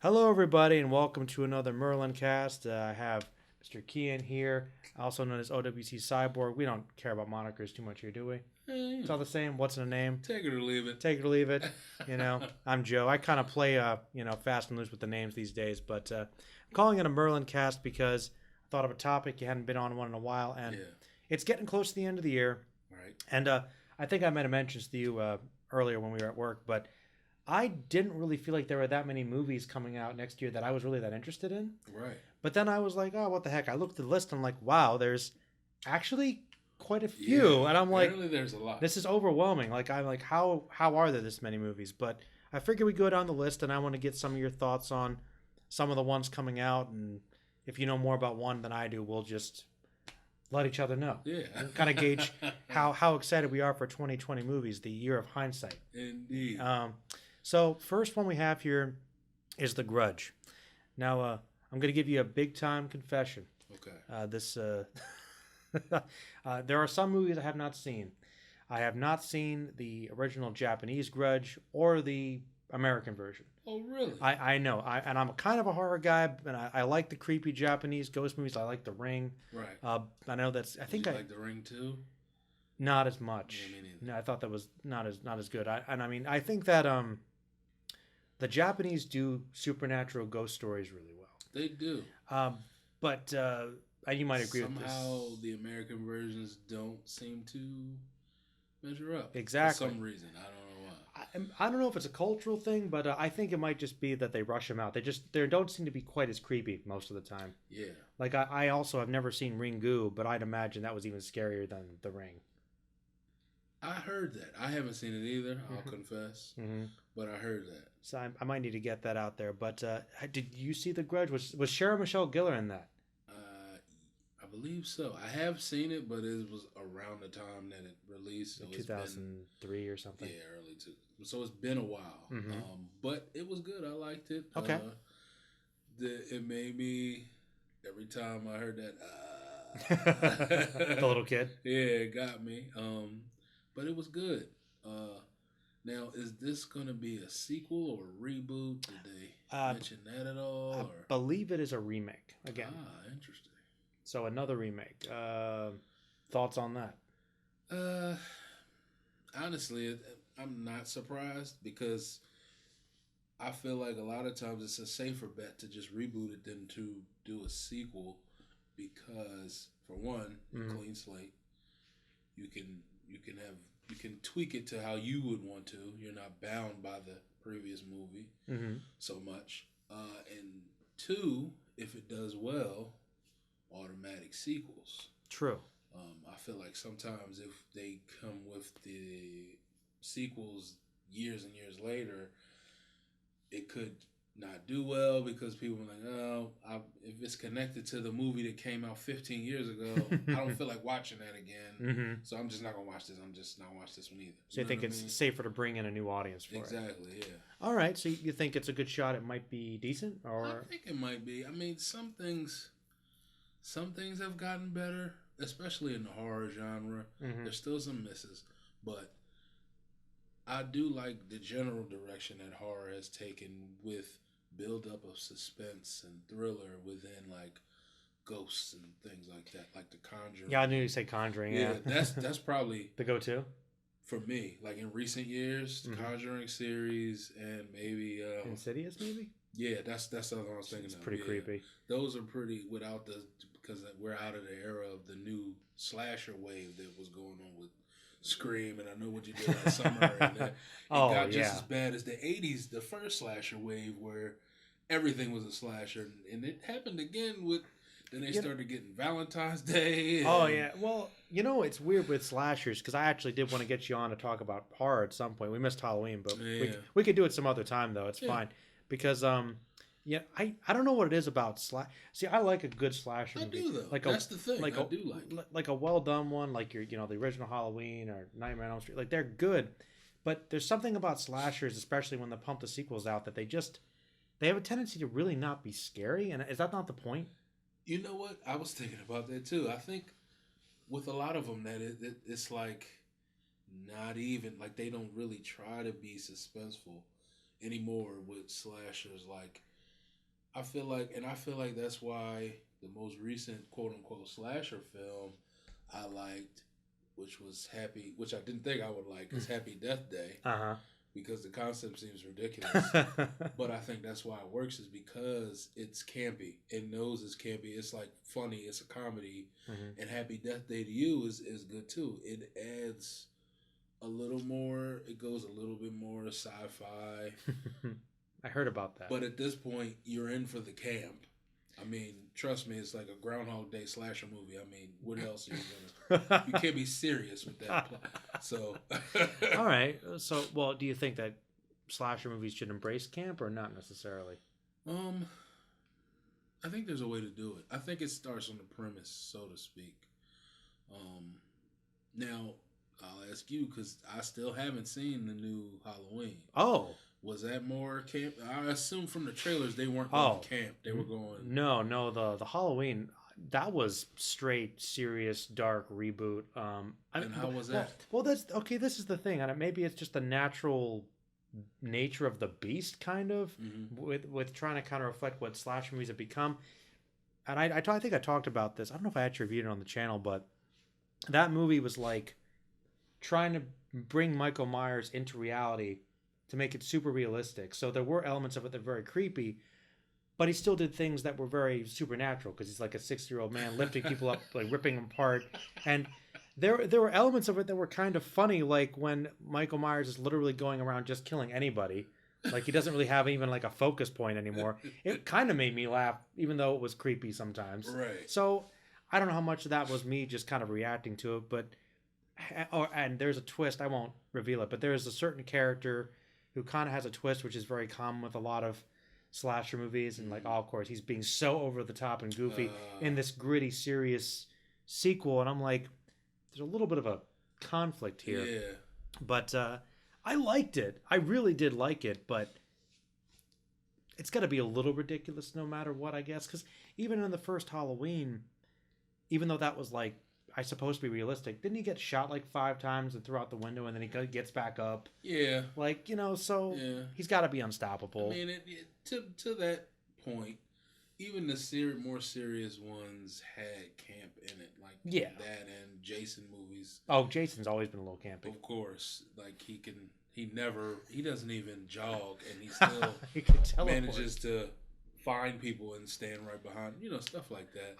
Hello, everybody, and welcome to another MerlinCast. I have Mr. Kian here, also known as OWC Cyborg. We don't care about monikers too much here, do we? It's all the same. What's in a name? Take it or leave it. Take it or leave it. I'm Joe. I kind of play, fast and loose with the names these days, but I'm calling it a MerlinCast because I thought of a topic. You hadn't been on one in a while, and it's getting close to the end of the year. Right. And I think I made a mention to you earlier when we were at work, but I didn't really feel like there were that many movies coming out next year that I was really that interested in. Right. But then I was like, oh, what the heck? I looked at the list and I'm like, wow, there's actually quite a few. Yeah, and I'm like, apparently there's a lot. this is overwhelming. Like, I'm like, how are there this many movies? But I figured we go down the list and I want to get some of your thoughts on some of the ones coming out. And if you know more about one than I do, we'll just let each other know. Yeah. Kind of gauge how excited we are for 2020 movies, the year of hindsight. Indeed. So first one we have here is The Grudge. Now, I'm going to give you a big time confession. Okay. There are some movies I have not seen. I have not seen the original Japanese Grudge or the American version. Oh, really? I know. And I'm kind of a horror guy, and I like the creepy Japanese ghost movies. I like The Ring. Right. I know that's. I think Did you like The Ring too? Not as much. Yeah, me neither. No, I thought that was not as good. I think that the Japanese do supernatural ghost stories really well. They do. But you might agree with this. Somehow the American versions don't seem to measure up. Exactly. For some reason. I don't know why. I don't know if it's a cultural thing, but I think it might just be that they rush them out. They don't seem to be quite as creepy most of the time. Yeah. Like I also have never seen Ringu, but I'd imagine that was even scarier than The Ring. I heard that. I haven't seen it either, I'll confess. Mm-hmm. But I heard that. So I might need to get that out there. But did you see The Grudge? Was Sarah Michelle Gellar in that? I believe so. I have seen it, but it was around the time that it released. So 2003 or something. Yeah, early two. So it's been a while. Mm-hmm. But it was good. I liked it. Okay. It made me every time I heard that. The little kid. Yeah, it got me. But it was good. Now, is this going to be a sequel or a reboot? Did they mention that at all? I believe it is a remake again. Ah, interesting. So another remake. Thoughts on that? Honestly, I'm not surprised because I feel like a lot of times it's a safer bet to just reboot it than to do a sequel because, for one, clean slate. You can tweak it to how you would want to. You're not bound by the previous movie so much. And two, if it does well, automatic sequels. True. I feel like sometimes if they come with the sequels years and years later, it could not do well because people are like, oh, if it's connected to the movie that came out 15 years ago, I don't feel like watching that again. So I'm just not going to watch this. I'm just not going to watch this one either. So you think it's safer to bring in a new audience for it? Exactly, yeah. All right, so you think it's a good shot? It might be decent? Or I think it might be. I mean, some things have gotten better, especially in the horror genre. There's still some misses, but I do like the general direction that horror has taken with build-up of suspense and thriller within, like, ghosts and things like that, like The Conjuring. Yeah, I knew you'd say Conjuring, yeah. That's probably... the go-to? For me, like, in recent years, the Conjuring series and maybe... Insidious, maybe? Yeah, that's the other one I was thinking of. It's pretty creepy. Those are pretty, because we're out of the era of the new slasher wave that was going on with Scream, and I Know What You Did Last Summer, and it got just as bad as the 80s, the first slasher wave, where everything was a slasher, and it happened again with, then they started getting Valentine's Day. Oh, yeah. Well, it's weird with slashers, because I actually did want to get you on to talk about horror at some point. We missed Halloween, but we could do it some other time, though. It's fine. Because, I don't know what it is about See, I like a good slasher movie. I do, though. That's the thing. I do like a well-done one, like the original Halloween or Nightmare on Elm Street. Like, they're good. But there's something about slashers, especially when they pump the sequels out, that they have a tendency to really not be scary. And is that not the point? You know what? I was thinking about that, too. I think with a lot of them, that it's like not even, like they don't really try to be suspenseful anymore with slashers. Like I feel like that's why the most recent quote unquote slasher film I liked, which I didn't think I would like, is Happy Death Day. Because the concept seems ridiculous. But I think that's why it works, is because it's campy. It knows it's campy. It's like funny. It's a comedy. And Happy Death Day to You is good too. It adds a little more. It goes a little bit more sci-fi. I heard about that. But at this point, you're in for the camp. I mean, trust me, it's like a Groundhog Day slasher movie. I mean, what else are you gonna? You can't be serious with that plot. So, all right. So, well, do you think that slasher movies should embrace camp or not necessarily? I think there's a way to do it. I think it starts on the premise, so to speak. Now, I'll ask you, because I still haven't seen the new Halloween. Oh. Was that more camp? I assume from the trailers they weren't going camp. They were going... No. The Halloween, that was straight, serious, dark reboot. And how was that? Well, that's... Okay, this is the thing. And maybe it's just the natural nature of the beast, kind of, with trying to kind of reflect what slasher movies have become. And I think I talked about this. I don't know if I actually reviewed it on the channel, but that movie was like trying to bring Michael Myers into reality to make it super realistic. So there were elements of it that were very creepy, but he still did things that were very supernatural, because he's like a 60-year-old man lifting people up, like ripping them apart. And there were elements of it that were kind of funny, like when Michael Myers is literally going around just killing anybody. Like, he doesn't really have even like a focus point anymore. It kind of made me laugh, even though it was creepy sometimes. Right. So I don't know how much of that was me just kind of reacting to it, but and there's a twist. I won't reveal it, but there is a certain character who kind of has a twist, which is very common with a lot of slasher movies. And like, of course, he's being so over the top and goofy in this gritty, serious sequel. And I'm like, there's a little bit of a conflict here. Yeah. But I liked it. I really did like it, but it's got to be a little ridiculous no matter what, I guess. Because even in the first Halloween, even though that was like, I supposed to be realistic, didn't he get shot like 5 times and throw out the window, and then he gets back up? Yeah. Like, so he's got to be unstoppable. I mean, to that point, even the more serious ones had camp in it. Like that and Jason movies. Oh, Jason's always been a little campy. Of course. Like, he doesn't even jog, and he still he manages to find people and stand right behind, stuff like that.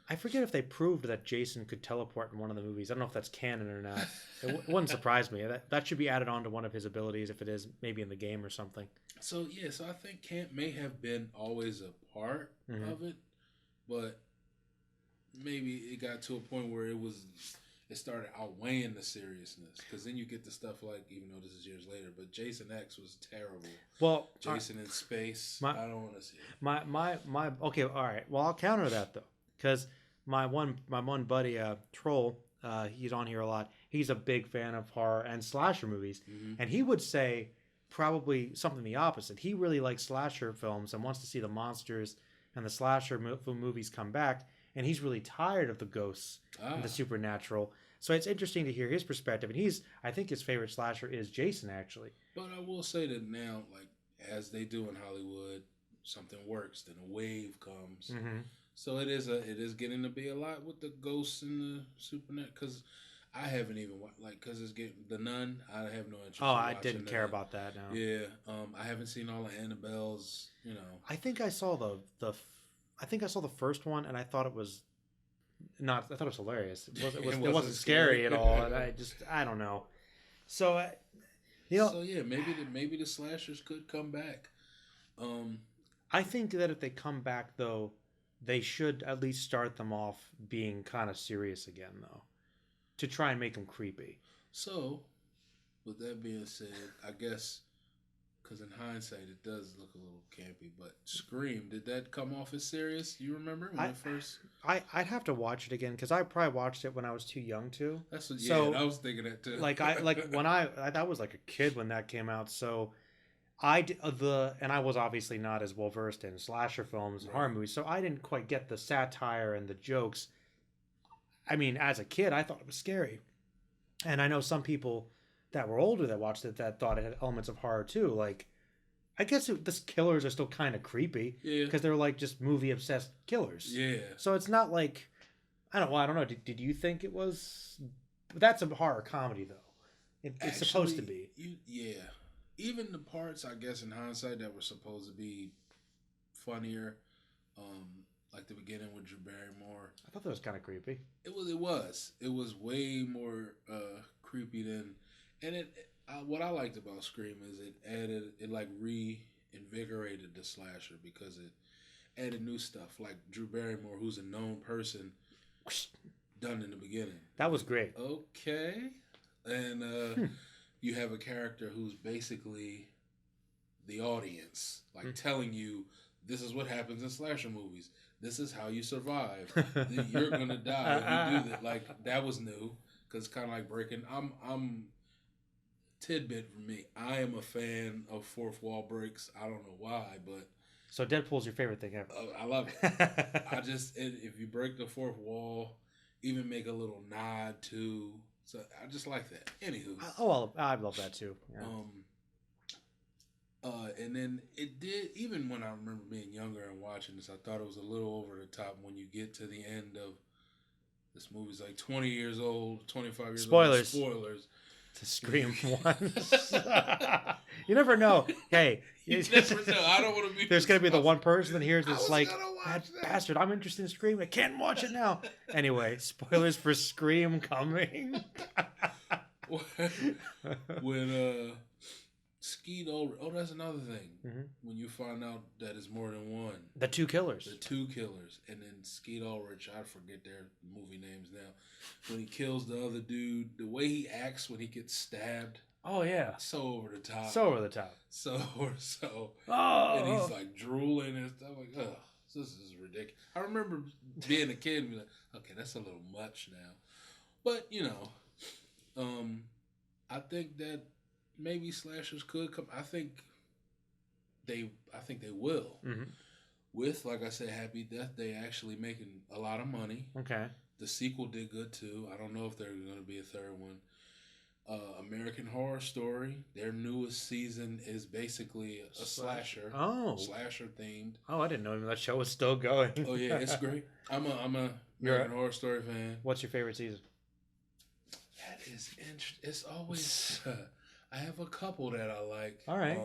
I forget if they proved that Jason could teleport in one of the movies. I don't know if that's canon or not. It wouldn't surprise me. That should be added on to one of his abilities, if it is maybe in the game or something. So I think camp may have been always a part of it, but maybe it got to a point where it started outweighing the seriousness, because then you get the stuff like, even though this is years later, but Jason X was terrible. Well, Jason in space, I don't want to see it. My okay, all right. Well, I'll counter that though, because my one buddy Troll, he's on here a lot. He's a big fan of horror and slasher movies, and he would say probably something the opposite. He really likes slasher films and wants to see the monsters and the slasher movies come back. And he's really tired of the ghosts and the supernatural. So it's interesting to hear his perspective. And I think his favorite slasher is Jason, actually. But I will say that now, like, as they do in Hollywood, something works, then a wave comes. So it is getting to be a lot with the ghosts and the supernatural. Because I haven't even watched, like, because it's getting The Nun. I have no interest. Oh, I didn't care about that. No. Yeah, I haven't seen all the Annabelles. I think I saw the first one, and I thought it was not. I thought it was hilarious. It wasn't scary at all, and I don't know. So, So yeah, maybe the slashers could come back. I think that if they come back, though, they should at least start them off being kind of serious again, though, to try and make them creepy. So, with that being said, I guess, because in hindsight it does look a little campy, but Scream, did that come off as serious? You remember when it first? I'd have to watch it again, because I probably watched it when I was too young to. I was thinking that too. When I was like a kid when that came out, so and I was obviously not as well versed in slasher films and horror movies, so I didn't quite get the satire and the jokes. I mean, as a kid, I thought it was scary, and I know some people that were older that watched it that thought it had elements of horror too. Like, I guess the killers are still kind of creepy. Yeah. Because they're like just movie obsessed killers. Yeah. So it's not like I don't know. Did you think it was? That's a horror comedy though. It's Actually, supposed to be. Yeah. Even the parts, I guess, in hindsight, that were supposed to be funnier, like the beginning with Drew Barrymore. I thought that was kind of creepy. It was way more creepy than, and what I liked about Scream is it like reinvigorated the slasher because it added new stuff like Drew Barrymore, who's a known person, done in the beginning. That was great. Okay, and you have a character who's basically the audience, like telling you this is what happens in slasher movies. This is how you survive. You're gonna die if you do that. Like that was new because it's kind of like breaking. I'm tidbit for me. I am a fan of fourth wall breaks. I don't know why, but so Deadpool's your favorite thing ever. I love it. If you break the fourth wall, even make a little nod to. So I just like that. Anywho. I love that too. Yeah. And then it did, even when I remember being younger and watching this, I thought it was a little over the top when you get to the end of this movie's like 20 years old, 25 years old. Spoilers. To Scream 1. You never know. Hey. You never know. I don't want to be... There's going to be the one person that hears this like, that bastard, I'm interested in Scream. I can't watch it now. Anyway, spoilers for Scream coming. When, Skeet Ulrich. Oh, that's another thing. Mm-hmm. When you find out that it's more than one. The two killers. And then Skeet Ulrich, I forget their movie names now. When he kills the other dude, the way he acts when he gets stabbed. Oh, yeah. So over the top. So. Oh. And he's like drooling and stuff. Like, oh, this is ridiculous. I remember being a kid and being like, okay, that's a little much now. But, you know, I think that maybe slashers could come. I think they will. Mm-hmm. With, like I said, Happy Death Day actually making a lot of money. Okay. The sequel did good too. I don't know if there's going to be a third one. American Horror Story, their newest season is basically a slasher. Oh. Slasher themed. Oh, I didn't know even that show was still going. Oh yeah, it's great. I'm a American Horror Story fan. What's your favorite season? That is interesting. It's always... I have a couple that I like. All right.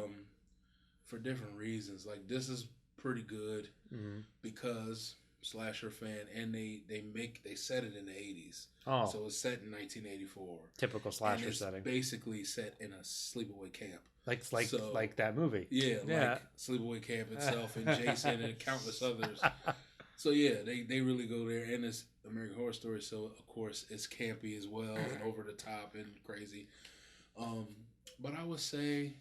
For different reasons. Like this is pretty good because slasher fan, and they set it in the 80s. Oh. So it's set in 1984. Typical slasher setting. Basically set in a sleepaway camp. Like that movie. Yeah. Like sleepaway camp itself and Jason and countless others. So yeah, they really go there, and it's American Horror Story, so of course it's campy as well and over the top and crazy. But I would say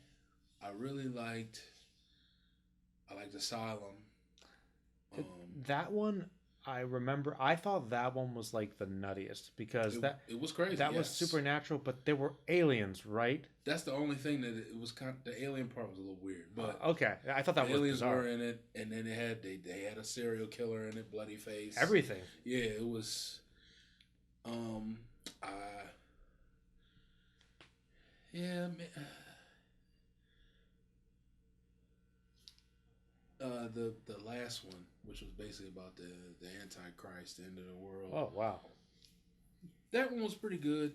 I liked Asylum. That one, I remember. I thought that one was like the nuttiest because it was crazy. That was supernatural, but there were aliens, right? That's the only thing that it was the alien part was a little weird. But okay, I thought that was aliens bizarre. were in it, and then they had a serial killer in it, bloody face, everything. Yeah, it was. Yeah, the last one, which was basically about the Antichrist, the end of the world. Oh wow, that one was pretty good.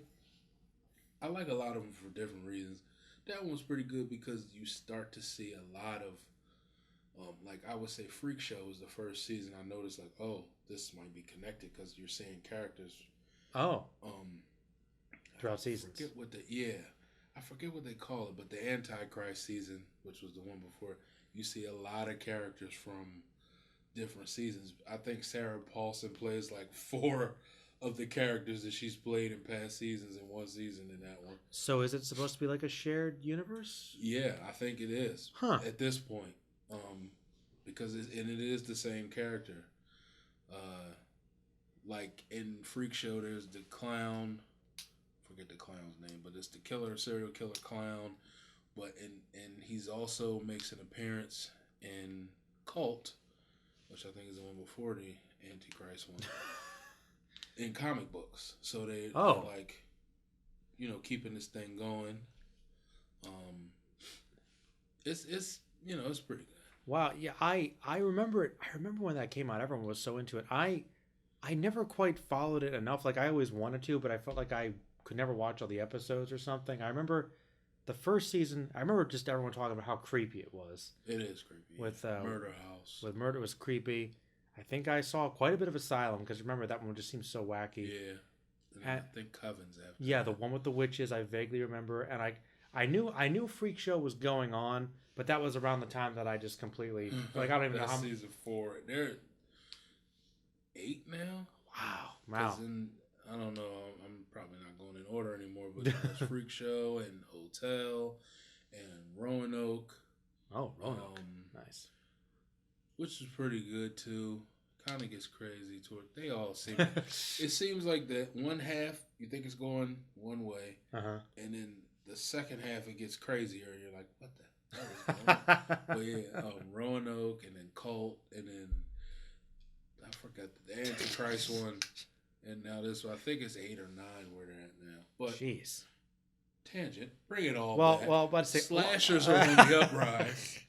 I like a lot of them for different reasons. That one was pretty good because you start to see a lot of, like I would say, Freak Show was the first season. I noticed like, oh, this might be connected because you're seeing characters. Oh. Throughout seasons. I forget what they call it, but the Antichrist season, which was the one before, you see a lot of characters from different seasons. I think Sarah Paulson plays like 4 of the characters that she's played in past seasons in one season in that one. So is it supposed to be like a shared universe? Yeah, I think it is. Huh. At this point. Because it is the same character. Like in Freak Show, there's the clown. Forget the clown's name, but it's the serial killer clown. But and he's also makes an appearance in Cult, which I think is the one before the Antichrist one, in comic books. So they're like, keeping this thing going. it's pretty good. Wow, yeah, I remember it. I remember when that came out. Everyone was so into it. I never quite followed it enough. Like I always wanted to, but I felt like I could never watch all the episodes or something. I remember the first season. I remember just everyone talking about how creepy it was. It is creepy. With Murder House. With Murder was creepy. I think I saw quite a bit of Asylum because remember that one just seemed so wacky. Yeah. And I think Coven's after. Yeah, the one with the witches. I vaguely remember, and I knew Freak Show was going on, but that was around the time that I just completely like I don't even know how. Season 4. They're 8 now. Wow. In, I don't know. I'm probably not going in order anymore, but there's Freak Show and Hotel and Roanoke. Oh, Roanoke. Nice. Which is pretty good too. Kind of gets crazy toward. They all seem. It seems like that one half you think it's going one way, and then the second half it gets crazier, and you're like, what the hell is going on? But yeah, Roanoke, and then Cult, and then I forgot the Antichrist one, and now this one. I think it's 8 or 9 where they're at now. But jeez, tangent. Bring it all. Well, back. well, but slashers are on the uprise.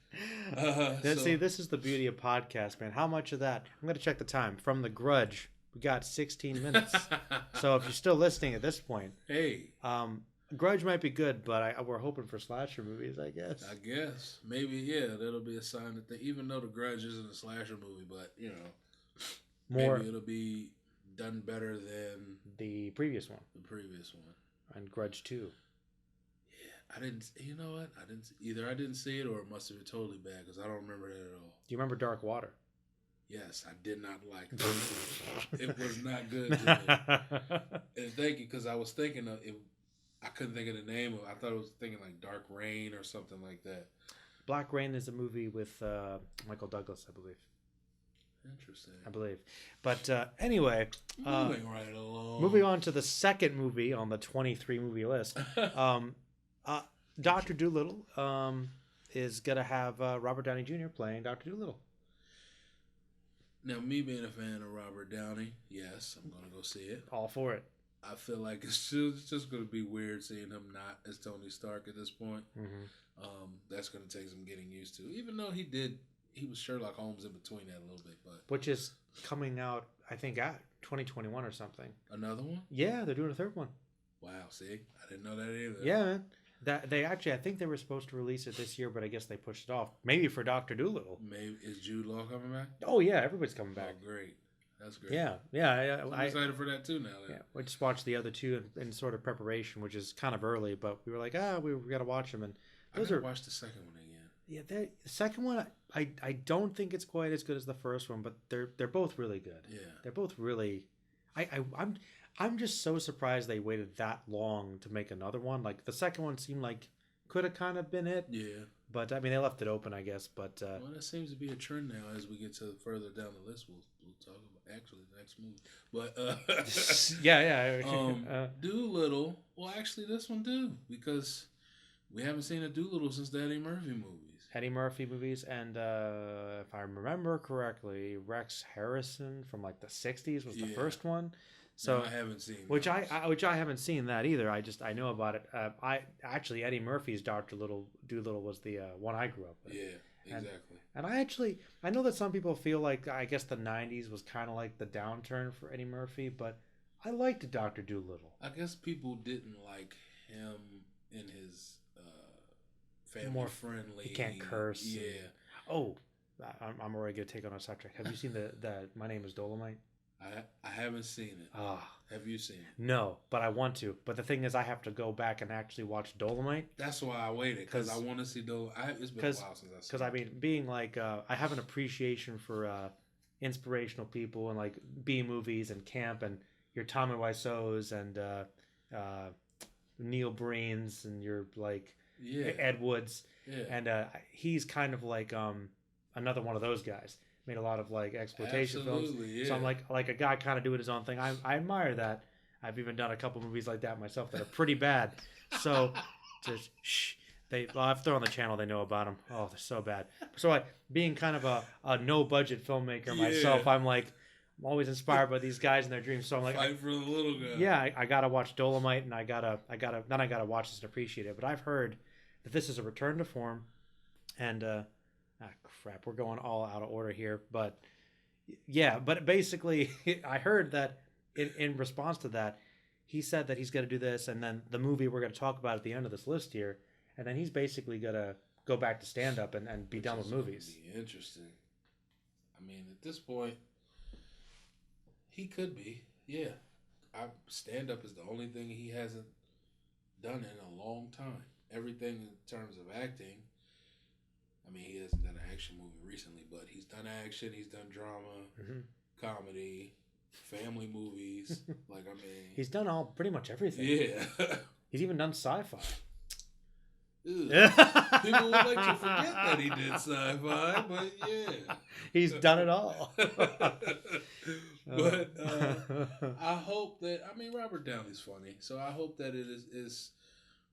See, this is the beauty of podcast, man. How much of that? I'm gonna check the time. From the Grudge, we got 16 minutes. So if you're still listening at this point, hey, Grudge might be good, but we're hoping for slasher movies, I guess. I guess maybe, yeah, that'll be a sign that even though the Grudge isn't a slasher movie, but maybe it'll be done better than the previous one. And Grudge 2. I didn't. You know what? I didn't see it, or it must have been totally bad because I don't remember that at all. Do you remember Dark Water? Yes, I did not like it. It was not good to me. And thank you, because I was thinking of it. I couldn't think of the name of it. I thought it was thinking like Dark Rain or something like that. Black Rain is a movie with Michael Douglas, I believe. Interesting. I believe. But anyway. Moving right along. Moving on to the second movie on the 23 movie list. Dr. Dolittle is going to have Robert Downey Jr. playing Dr. Dolittle. Now, me being a fan of Robert Downey, yes, I'm going to go see it. All for it. I feel like it's just going to be weird seeing him not as Tony Stark at this point. Mm-hmm. That's going to take some getting used to. Even though he was Sherlock Holmes in between that a little bit. Which is coming out, I think, at 2021 or something. Another one? Yeah, they're doing a third one. Wow, see? I didn't know that either. Yeah, man. That they actually, I think they were supposed to release it this year, but I guess they pushed it off. Maybe for Dr. Dolittle. Maybe is Jude Law coming back? Oh yeah, everybody's coming back. Oh, great, that's great. Yeah. I'm excited for that too now. Then. Yeah, we just watched the other two in sort of preparation, which is kind of early, but we were like, we got to watch them, and those are watch the second one again. Yeah, the second one, I don't think it's quite as good as the first one, but they're both really good. Yeah, they're both really. I'm just so surprised they waited that long to make another one. Like the second one seemed like could have kind of been it. Yeah. But I mean, they left it open, I guess. But well, that seems to be a trend now. As we get to further down the list, we'll talk about actually the next movie. But yeah. Dolittle. Well, actually, this one do because we haven't seen a Dolittle since the Eddie Murphy movies. And if I remember correctly, Rex Harrison from like the '60s was the first one. So no, I haven't seen which I haven't seen that either. I know about it. I actually Eddie Murphy's Dr. Dolittle was the one I grew up with. Yeah, exactly. And I know that some people feel like I guess the '90s was kind of like the downturn for Eddie Murphy, but I liked Dr. Dolittle. I guess people didn't like him in his family more friendly. He can't curse. Yeah. I'm already gonna take on a subject. Have you seen the My Name Is Dolomite? I haven't seen it. Have you seen it? No, but I want to. But the thing is, I have to go back and actually watch Dolomite. That's why I waited, because I want to see Dolomite. It's been a while since I've seen it. Because, I mean, being like, I have an appreciation for inspirational people and like B-movies and camp and your Tommy Wiseau's and Neil Breens and your like Ed Woods. Yeah. And he's kind of like another one of those guys. Made a lot of like exploitation films. Yeah. So I'm like a guy kind of doing his own thing. I admire that. I've even done a couple movies like that myself that are pretty bad. So just I've thrown on the channel. They know about them. Oh, they're so bad. So being kind of a no budget filmmaker myself, I'm always inspired by these guys and their dreams. So I'm like, fight for the little guy. Yeah, I gotta watch Dolomite, and I gotta watch this and appreciate it. But I've heard that this is a return to form, and Crap, we're going all out of order here, but yeah, but basically, I heard that in response to that, he said that he's going to do this, and then the movie we're going to talk about at the end of this list here, and then he's basically going to go back to stand up and be done with movies. Be interesting. I mean, at this point, he could be. Yeah, stand up is the only thing he hasn't done in a long time. Everything in terms of acting. I mean, he hasn't done an action movie recently, but he's done action, he's done drama, comedy, family movies. Like, I mean, he's done pretty much everything. Yeah. He's even done sci-fi. People would like to forget that he did sci-fi, but yeah. He's done it all. But I hope that, I mean, Robert Downey's funny, so I hope that it is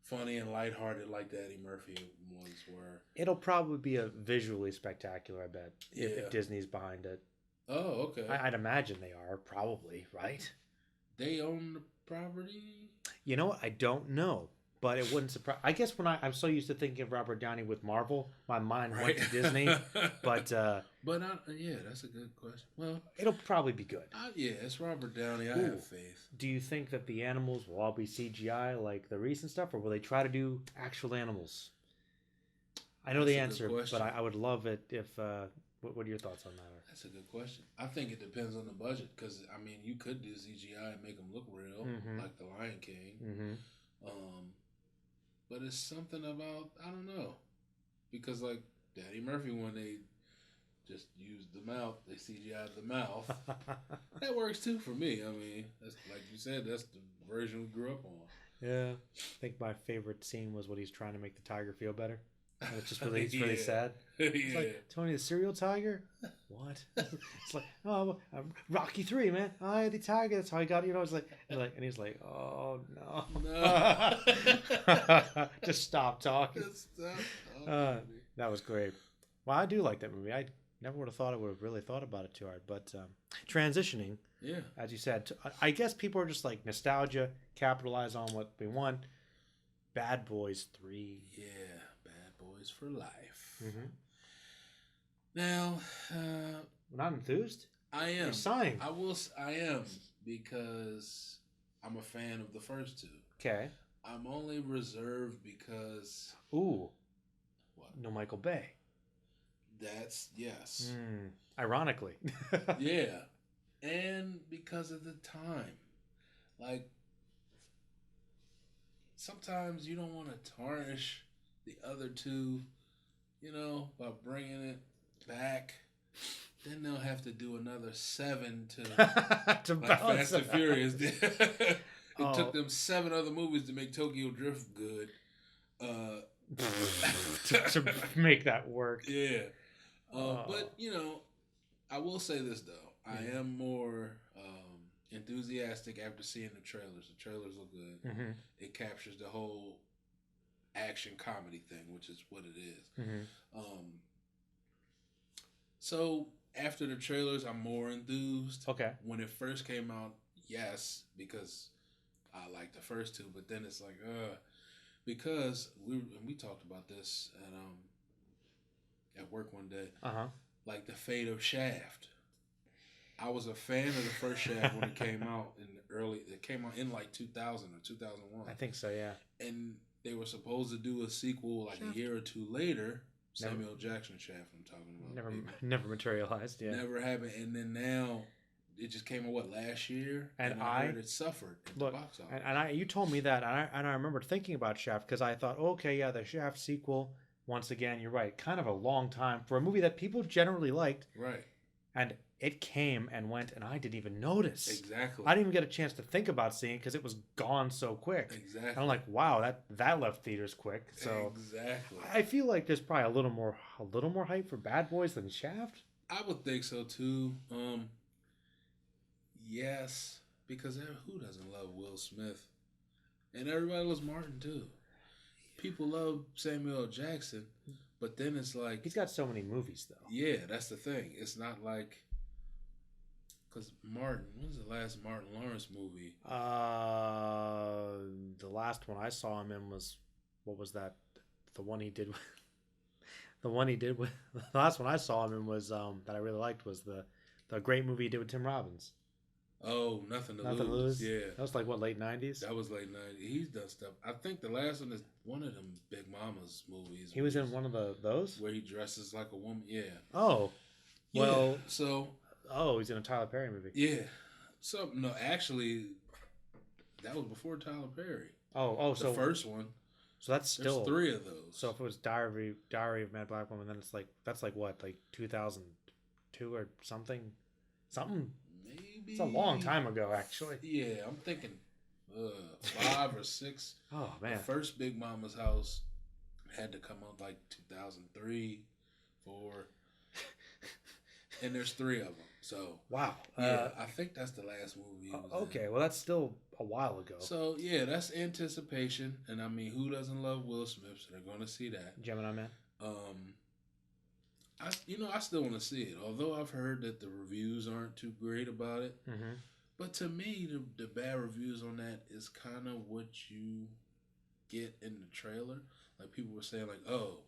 funny and lighthearted like the Eddie Murphy ones were. It'll probably be a visually spectacular, I bet, if Disney's behind it. Oh, okay. I'd imagine they are, probably, right? They own the property? You know what? I don't know, but it wouldn't surprise. I guess when I'm so used to thinking of Robert Downey with Marvel, my mind went to Disney. But yeah, that's a good question. Well, it'll probably be good. Yeah, it's Robert Downey. I have faith. Do you think that the animals will all be CGI like the recent stuff, or will they try to do actual animals? I know the answer, but I would love it if. What are your thoughts on that? That's a good question. I think it depends on the budget, because I mean, you could do CGI and make them look real, like the Lion King. But it's something about, I don't know, because like Eddie Murphy, when they just used the mouth, they CGI'd the mouth. That works too for me. I mean, that's like you said, that's the version we grew up on. Yeah, I think my favorite scene was when he's trying to make the tiger feel better. And it's just really, it's really sad. It's like, Tony the cereal tiger? What? It's like, oh, Rocky 3, man. I the tiger. That's how I got it. You know, it's like, and he's like, oh no. Just stop talking. That was great. Well, I do like that movie. I never would have thought I would have really thought about it too hard. But transitioning, as you said, I guess people are just like nostalgia, capitalize on what we want. Bad Boys 3. Yeah. Boys for life. Now, not enthused? I am. You're sighing. I am, because I'm a fan of the first two. Okay. I'm only reserved because. Ooh. What? No Michael Bay. That's yes. Ironically. Yeah, and because of the time, like sometimes you don't want to tarnish the other two, you know, by bringing it back. Then they'll have to do another 7 to like Fast and Furious. It took them 7 other movies to make Tokyo Drift good. To make that work. Yeah. But, you know, I will say this, though. I am more enthusiastic after seeing the trailers. The trailers look good. It captures the whole action comedy thing, which is what it is. So after the trailers, I'm more enthused. Okay. When it first came out, yes, because I like the first two, but then it's like, because we talked about this at work one day. Like the fate of Shaft. I was a fan of the first Shaft when it came out it came out in like 2000 or 2001. I think so, yeah. And they were supposed to do a sequel like a year or two later. Samuel Jackson Shaft, I'm talking about. Never materialized, yeah. Never happened. And then now it just came out last year, and I heard it suffered at the box office. And you told me that, and I remember thinking about Shaft because I thought, okay, yeah, the Shaft sequel. Once again, you're right. Kind of a long time for a movie that people generally liked. Right. And it came and went, and I didn't even notice. Exactly. I didn't even get a chance to think about seeing it because it was gone so quick. Exactly. And I'm like, wow, that left theaters quick. So exactly. I feel like there's probably a little more hype for Bad Boys than Shaft. I would think so too. Yes, because who doesn't love Will Smith? And everybody loves Martin too. People love Samuel L. Jackson, but then it's like he's got so many movies though. Yeah, that's the thing. It's not like because Martin. When's the last Martin Lawrence movie? The last one I saw him in was what was that? The one he did. the one he did with the last one I saw him in was that I really liked was the great movie he did with Tim Robbins. Oh, Nothing to Nothing to Lose. Lose. Yeah. That was like what, late 90s? That was late 90s. He's done stuff. I think the last one is one of them Big Mama's movies. He was in one of those? Where he dresses like a woman. Yeah. Oh. Well, yeah, so. Oh, he's in a Tyler Perry movie. Yeah. So, no, actually, that was before Tyler Perry. So. The first one. So that's still. There's 3 of those. So if it was Diary of Mad Black Woman, then it's like, that's like what? Like 2002 or something? Something? Maybe. It's a long time ago, actually. Yeah, I'm thinking 5 or 6. Oh, man. The first Big Mama's House had to come out like 2003, 4. And there's 3 of them. So wow. Yeah, I think that's the last movie. Okay, well that's still a while ago. So yeah, that's anticipation, and I mean, who doesn't love Will Smith? So they're going to see that. Gemini Man. I still want to see it. Although I've heard that the reviews aren't too great about it. Mm-hmm. But to me, the bad reviews on that is kind of what you get in the trailer. Like people were saying, like, "Oh,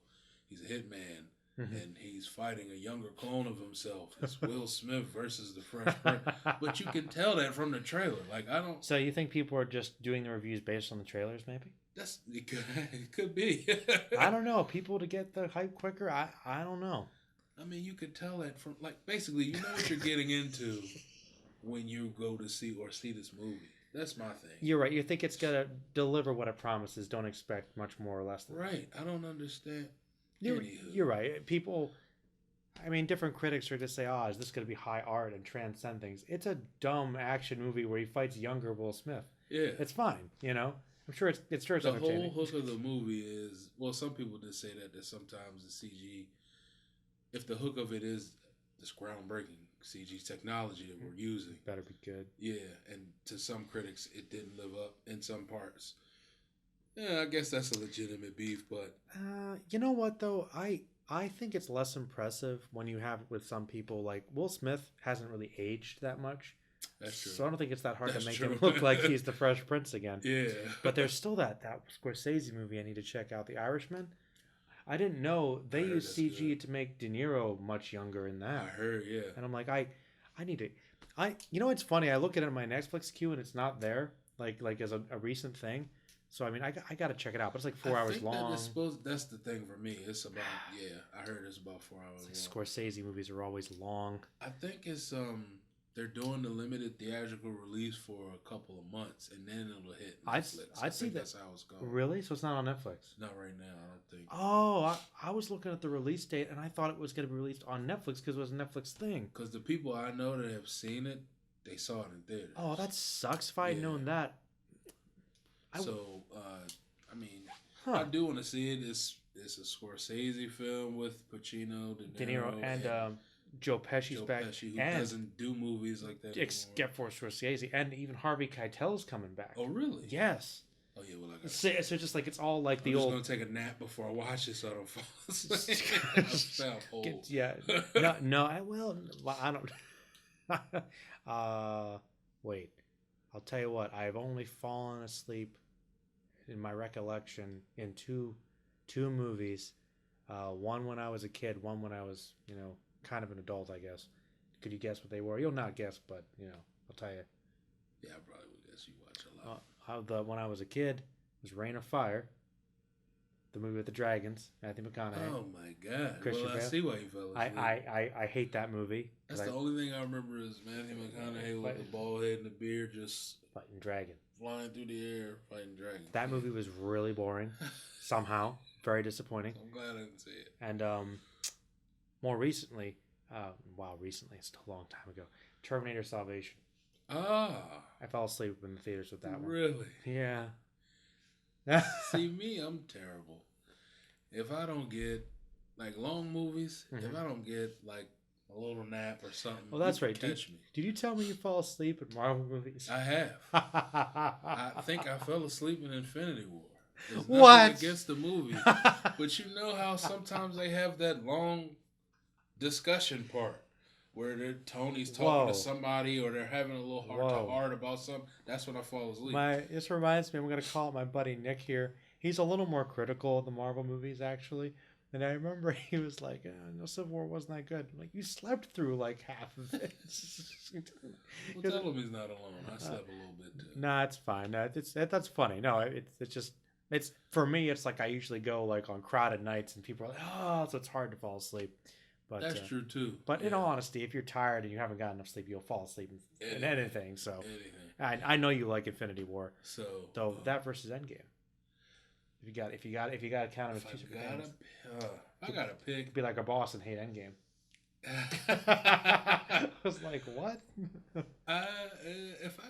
he's a hitman." Mm-hmm. And he's fighting a younger clone of himself. It's Will Smith versus the Fresh Prince. But you can tell that from the trailer. Like I don't. So you think people are just doing the reviews based on the trailers? Maybe it could be. I don't know. People to get the hype quicker. I don't know. I mean, you could tell that from basically you know what you're getting into when you go to see this movie. That's my thing. You're right. You think it's gonna deliver what it promises. Don't expect much more or less than right. I don't understand. You're right. People, I mean, different critics are just say, is this going to be high art and transcend things? It's a dumb action movie where he fights younger Will Smith. Yeah. It's fine, you know? I'm sure it's the entertaining. Whole hook of the movie is, well, some people did say that sometimes the CG, if the hook of it is this groundbreaking CG technology that we're using. Better be good. Yeah, and to some critics, it didn't live up in some parts. Yeah, I guess that's a legitimate beef, but you know what though, I think it's less impressive when you have it with some people. Like Will Smith hasn't really aged that much. That's true. So I don't think it's that hard to make him look like he's the Fresh Prince again. Yeah. But there's still that Scorsese movie I need to check out, The Irishman. I didn't know they use CG good. To make De Niro much younger in that. I heard, yeah. And I'm like, I need to. You know, it's funny. I look at it in my Netflix queue and it's not there, like as a recent thing. So I mean, I got to check it out. But it's like 4 hours long. That's the thing for me. It's about I heard it's about 4 hours long. Scorsese movies are always long. I think it's they're doing the limited theatrical release for a couple of months, and then it'll hit Netflix. I'd see that. That's how it's going. Really? So it's not on Netflix? Not right now, I don't think. Oh, I was looking at the release date, and I thought it was going to be released on Netflix because it was a Netflix thing. Because the people I know that have seen it, they saw it in theaters. Oh, that sucks. If I had known that. I mean, I do want to see it. It's a Scorsese film with Pacino, De Niro, and Joe Pesci's back. Pesci, who doesn't do movies like that except for Scorsese, and even Harvey Keitel's coming back. Oh, really? Yes. Oh yeah, well, so just like it's all like I'm just gonna take a nap before I watch it so I don't fall asleep. Yeah. No. I don't. Wait. I'll tell you what. I've only fallen asleep in my recollection in two movies. One when I was a kid. One when I was, kind of an adult, I guess. Could you guess what they were? You'll not guess, but I'll tell you. Yeah, I probably would guess you watch a lot. When I was a kid was Reign of Fire, the movie with the dragons, Matthew McConaughey. Oh my God! Christian Bale. I see why you fell asleep. I hate that movie. That's the only thing I remember is Matthew McConaughey with the bald head and the beard, just fighting dragon, flying through the air, fighting dragon. That movie was really boring, somehow, very disappointing. I'm glad I didn't see it. And more recently, recently, it's still a long time ago, Terminator Salvation. I fell asleep in the theaters with that one. Really? Yeah. See, me, I'm terrible. If I don't get, long movies, if I don't get, a little nap or something, well, that's right. Catch me. Did you tell me you fall asleep in Marvel movies? I have. I think I fell asleep in Infinity War. There's what? Against the movie. But you know how sometimes they have that long discussion part where Tony's talking to somebody or they're having a little heart-to-heart about something. That's when I fall asleep. This reminds me, I'm going to call my buddy Nick here. He's a little more critical of the Marvel movies, actually. And I remember he was like, "No, Civil War wasn't that good." I'm like, you slept through like half of it. Well, tell him he's not alone. I slept a little bit too. Nah, it's fine. That's funny. No, it's just it's for me. It's like I usually go like on crowded nights, and people are like, "Oh," so it's hard to fall asleep. But that's true too. But in all honesty, if you're tired and you haven't got enough sleep, you'll fall asleep in anything. So I know you like Infinity War. So though that versus Endgame. If you got to count them as two super things. I gotta pick. Be like a boss and hate Endgame. I was like, what? If I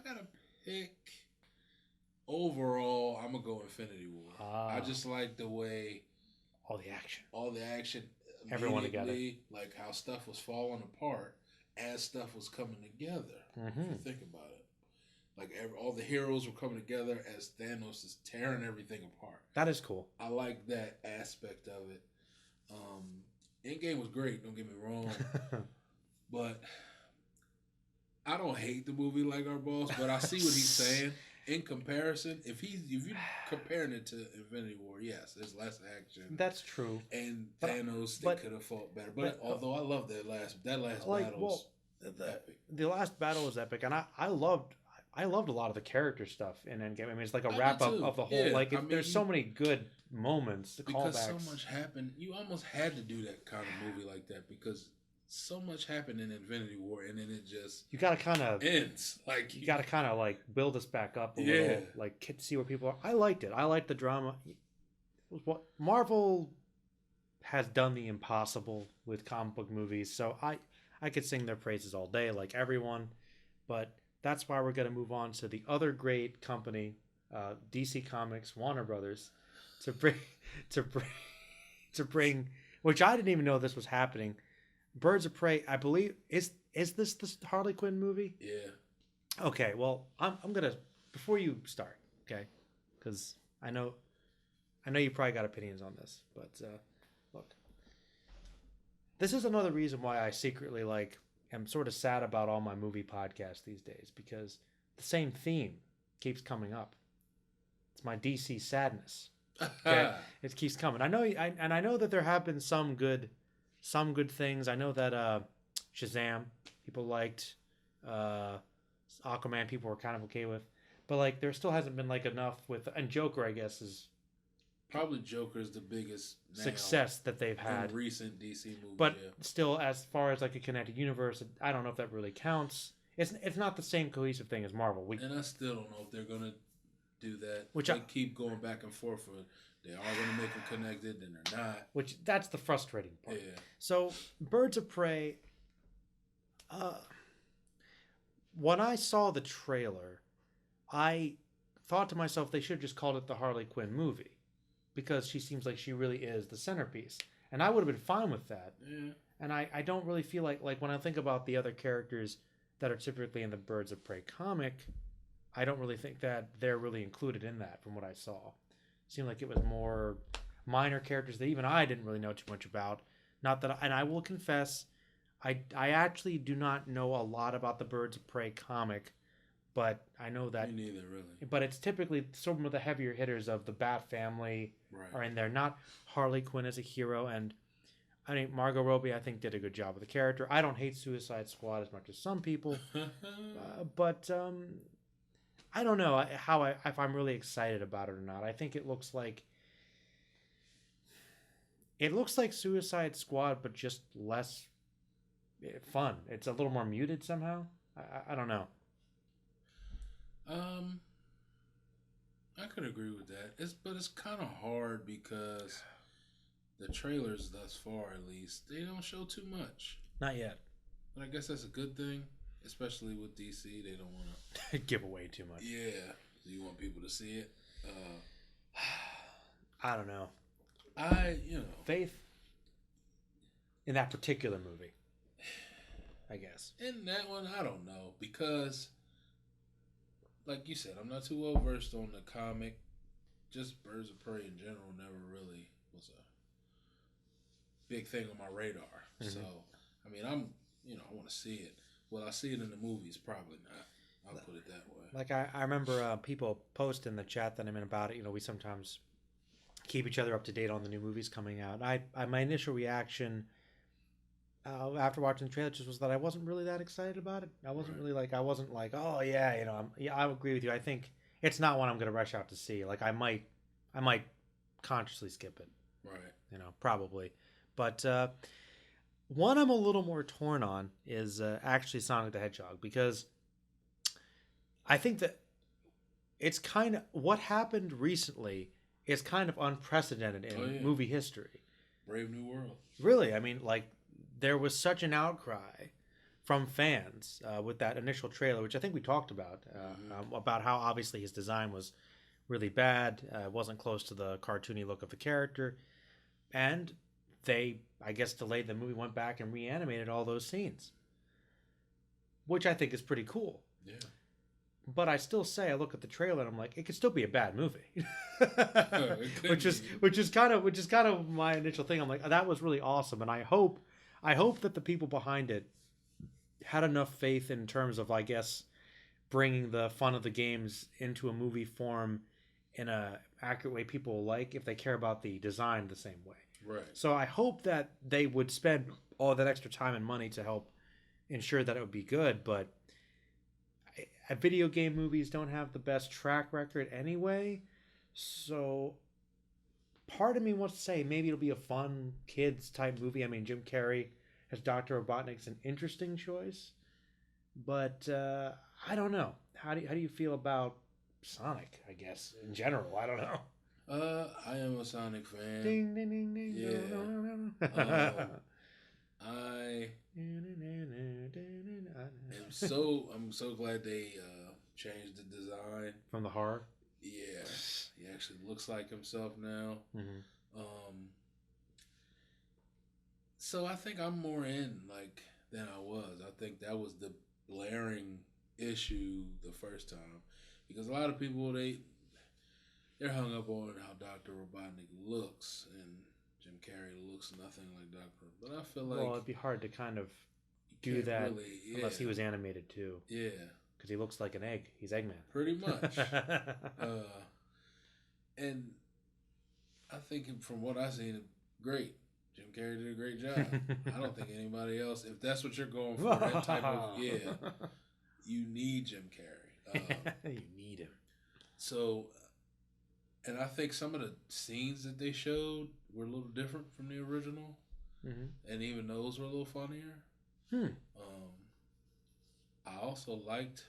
gotta pick overall, I'm gonna go Infinity War. I just like the way all the action, everyone together, like how stuff was falling apart as stuff was coming together. Mm-hmm. If you think about it, like all the heroes were coming together as Thanos is tearing everything apart. That is cool. I like that aspect of it. Endgame was great, don't get me wrong. But I don't hate the movie like our boss, but I see what he's saying. In comparison, if you're comparing it to Infinity War, yes, there's less action. That's true. And Thanos, they could have fought better. But although I love that last battle, the last battle was epic, and I loved a lot of the character stuff in Endgame. I mean, it's like a wrap up of the whole. Yeah, there's so many good moments. Because callbacks. So much happened. You almost had to do that kind of movie like that because so much happened in Infinity War, and then it just you got to kind of ends. Like you got to kind of like build us back up a little, like see where people are. I liked it. I liked the drama. What Marvel has done the impossible with comic book movies, so I could sing their praises all day, like everyone. But that's why we're going to move on to the other great company, DC Comics, Warner Brothers, to bring, which I didn't even know this was happening. Birds of Prey, I believe, is this the Harley Quinn movie? Yeah. Okay, well, I'm gonna before you start, okay, because I know you probably got opinions on this, but look, this is another reason why I secretly am sort of sad about all my movie podcasts these days because the same theme keeps coming up. It's my DC sadness. Okay? It keeps coming. I know that there have been some good things. I know that Shazam people liked, Aquaman people were kind of okay with, but there still hasn't been enough with. And Joker, I guess, is probably Joker's the biggest success that they've had in recent DC movies. But still, as far as a connected universe, I don't know if that really counts. It's not the same cohesive thing as Marvel. And I still don't know if they're gonna do that. They keep going back and forth. They are gonna make them connected, and they're not. Which that's the frustrating part. Yeah. So Birds of Prey. When I saw the trailer, I thought to myself they should have just called it the Harley Quinn movie. Because she seems like she really is the centerpiece. And I would have been fine with that. Yeah. And I don't really feel like when I think about the other characters that are typically in the Birds of Prey comic, I don't really think that they're really included in that from what I saw. It seemed like it was more minor characters that even I didn't really know too much about. Not that, and I will confess, I actually do not know a lot about the Birds of Prey comic. But I know that. Me neither, really. But it's typically some of the heavier hitters of the Bat family are in there. Not Harley Quinn as a hero. And I mean, Margot Robbie, I think, did a good job with the character. I don't hate Suicide Squad as much as some people. But I don't know if I'm really excited about it or not. I think it looks like Suicide Squad, but just less fun. It's a little more muted somehow. I don't know. I could agree with that. But it's kind of hard because the trailers thus far, at least, they don't show too much. Not yet. But I guess that's a good thing, especially with DC. They don't want to give away too much. Yeah, you want people to see it. I don't know. Faith in that particular movie, I guess. In that one, I don't know because. Like you said, I'm not too well versed on the comic. Just Birds of Prey in general never really was a big thing on my radar. Mm-hmm. So, I mean, I want to see it. Will I see it in the movies? Probably not. I'll put it that way. Like I remember people post in the chat that I'm in about it. We sometimes keep each other up to date on the new movies coming out. My initial reaction after watching the trailer just was that I wasn't really that excited about it. I wasn't really like, oh yeah, I agree with you. I think it's not one I'm going to rush out to see. Like I might consciously skip it. Right. Probably. But one I'm a little more torn on is actually Sonic the Hedgehog, because I think that it's kind of what happened recently is kind of unprecedented in movie history. Brave New World. Really, I mean, like there was such an outcry from fans with that initial trailer, which I think we talked about how obviously his design was really bad, wasn't close to the cartoony look of the character, and they, I guess, delayed the movie, went back and reanimated all those scenes, which I think is pretty cool. Yeah. But I still say, I look at the trailer and I'm like, it could still be a bad movie, which is kind of my initial thing. I'm like, that was really awesome, and I hope that the people behind it had enough faith in terms of, I guess, bringing the fun of the games into a movie form in a accurate way people will like if they care about the design the same way. Right. So I hope that they would spend all that extra time and money to help ensure that it would be good, but video game movies don't have the best track record anyway, so part of me wants to say maybe it'll be a fun kids type movie. I mean, Jim Carrey as Dr. Robotnik's an interesting choice, but I don't know. How do you feel about Sonic, I guess, in general? I don't know. I am a Sonic fan. Ding, ding, ding, ding. Yeah. I'm so glad they changed the design from the horror. Yeah, he actually looks like himself now. Mm-hmm. So I think I'm more in than I was. I think that was the blaring issue the first time, because a lot of people they're hung up on how Dr. Robotnik looks, and Jim Carrey looks nothing like Dr. But I feel like it'd be hard to kind of do that unless he was animated too. Yeah, because he looks like an egg. He's Eggman. Pretty much. And I think from what I've seen, great. Jim Carrey did a great job. I don't think anybody else, if that's what you're going for, that type of, you need Jim Carrey. You need him. So, and I think some of the scenes that they showed were a little different from the original. Mm-hmm. And even those were a little funnier. I also liked,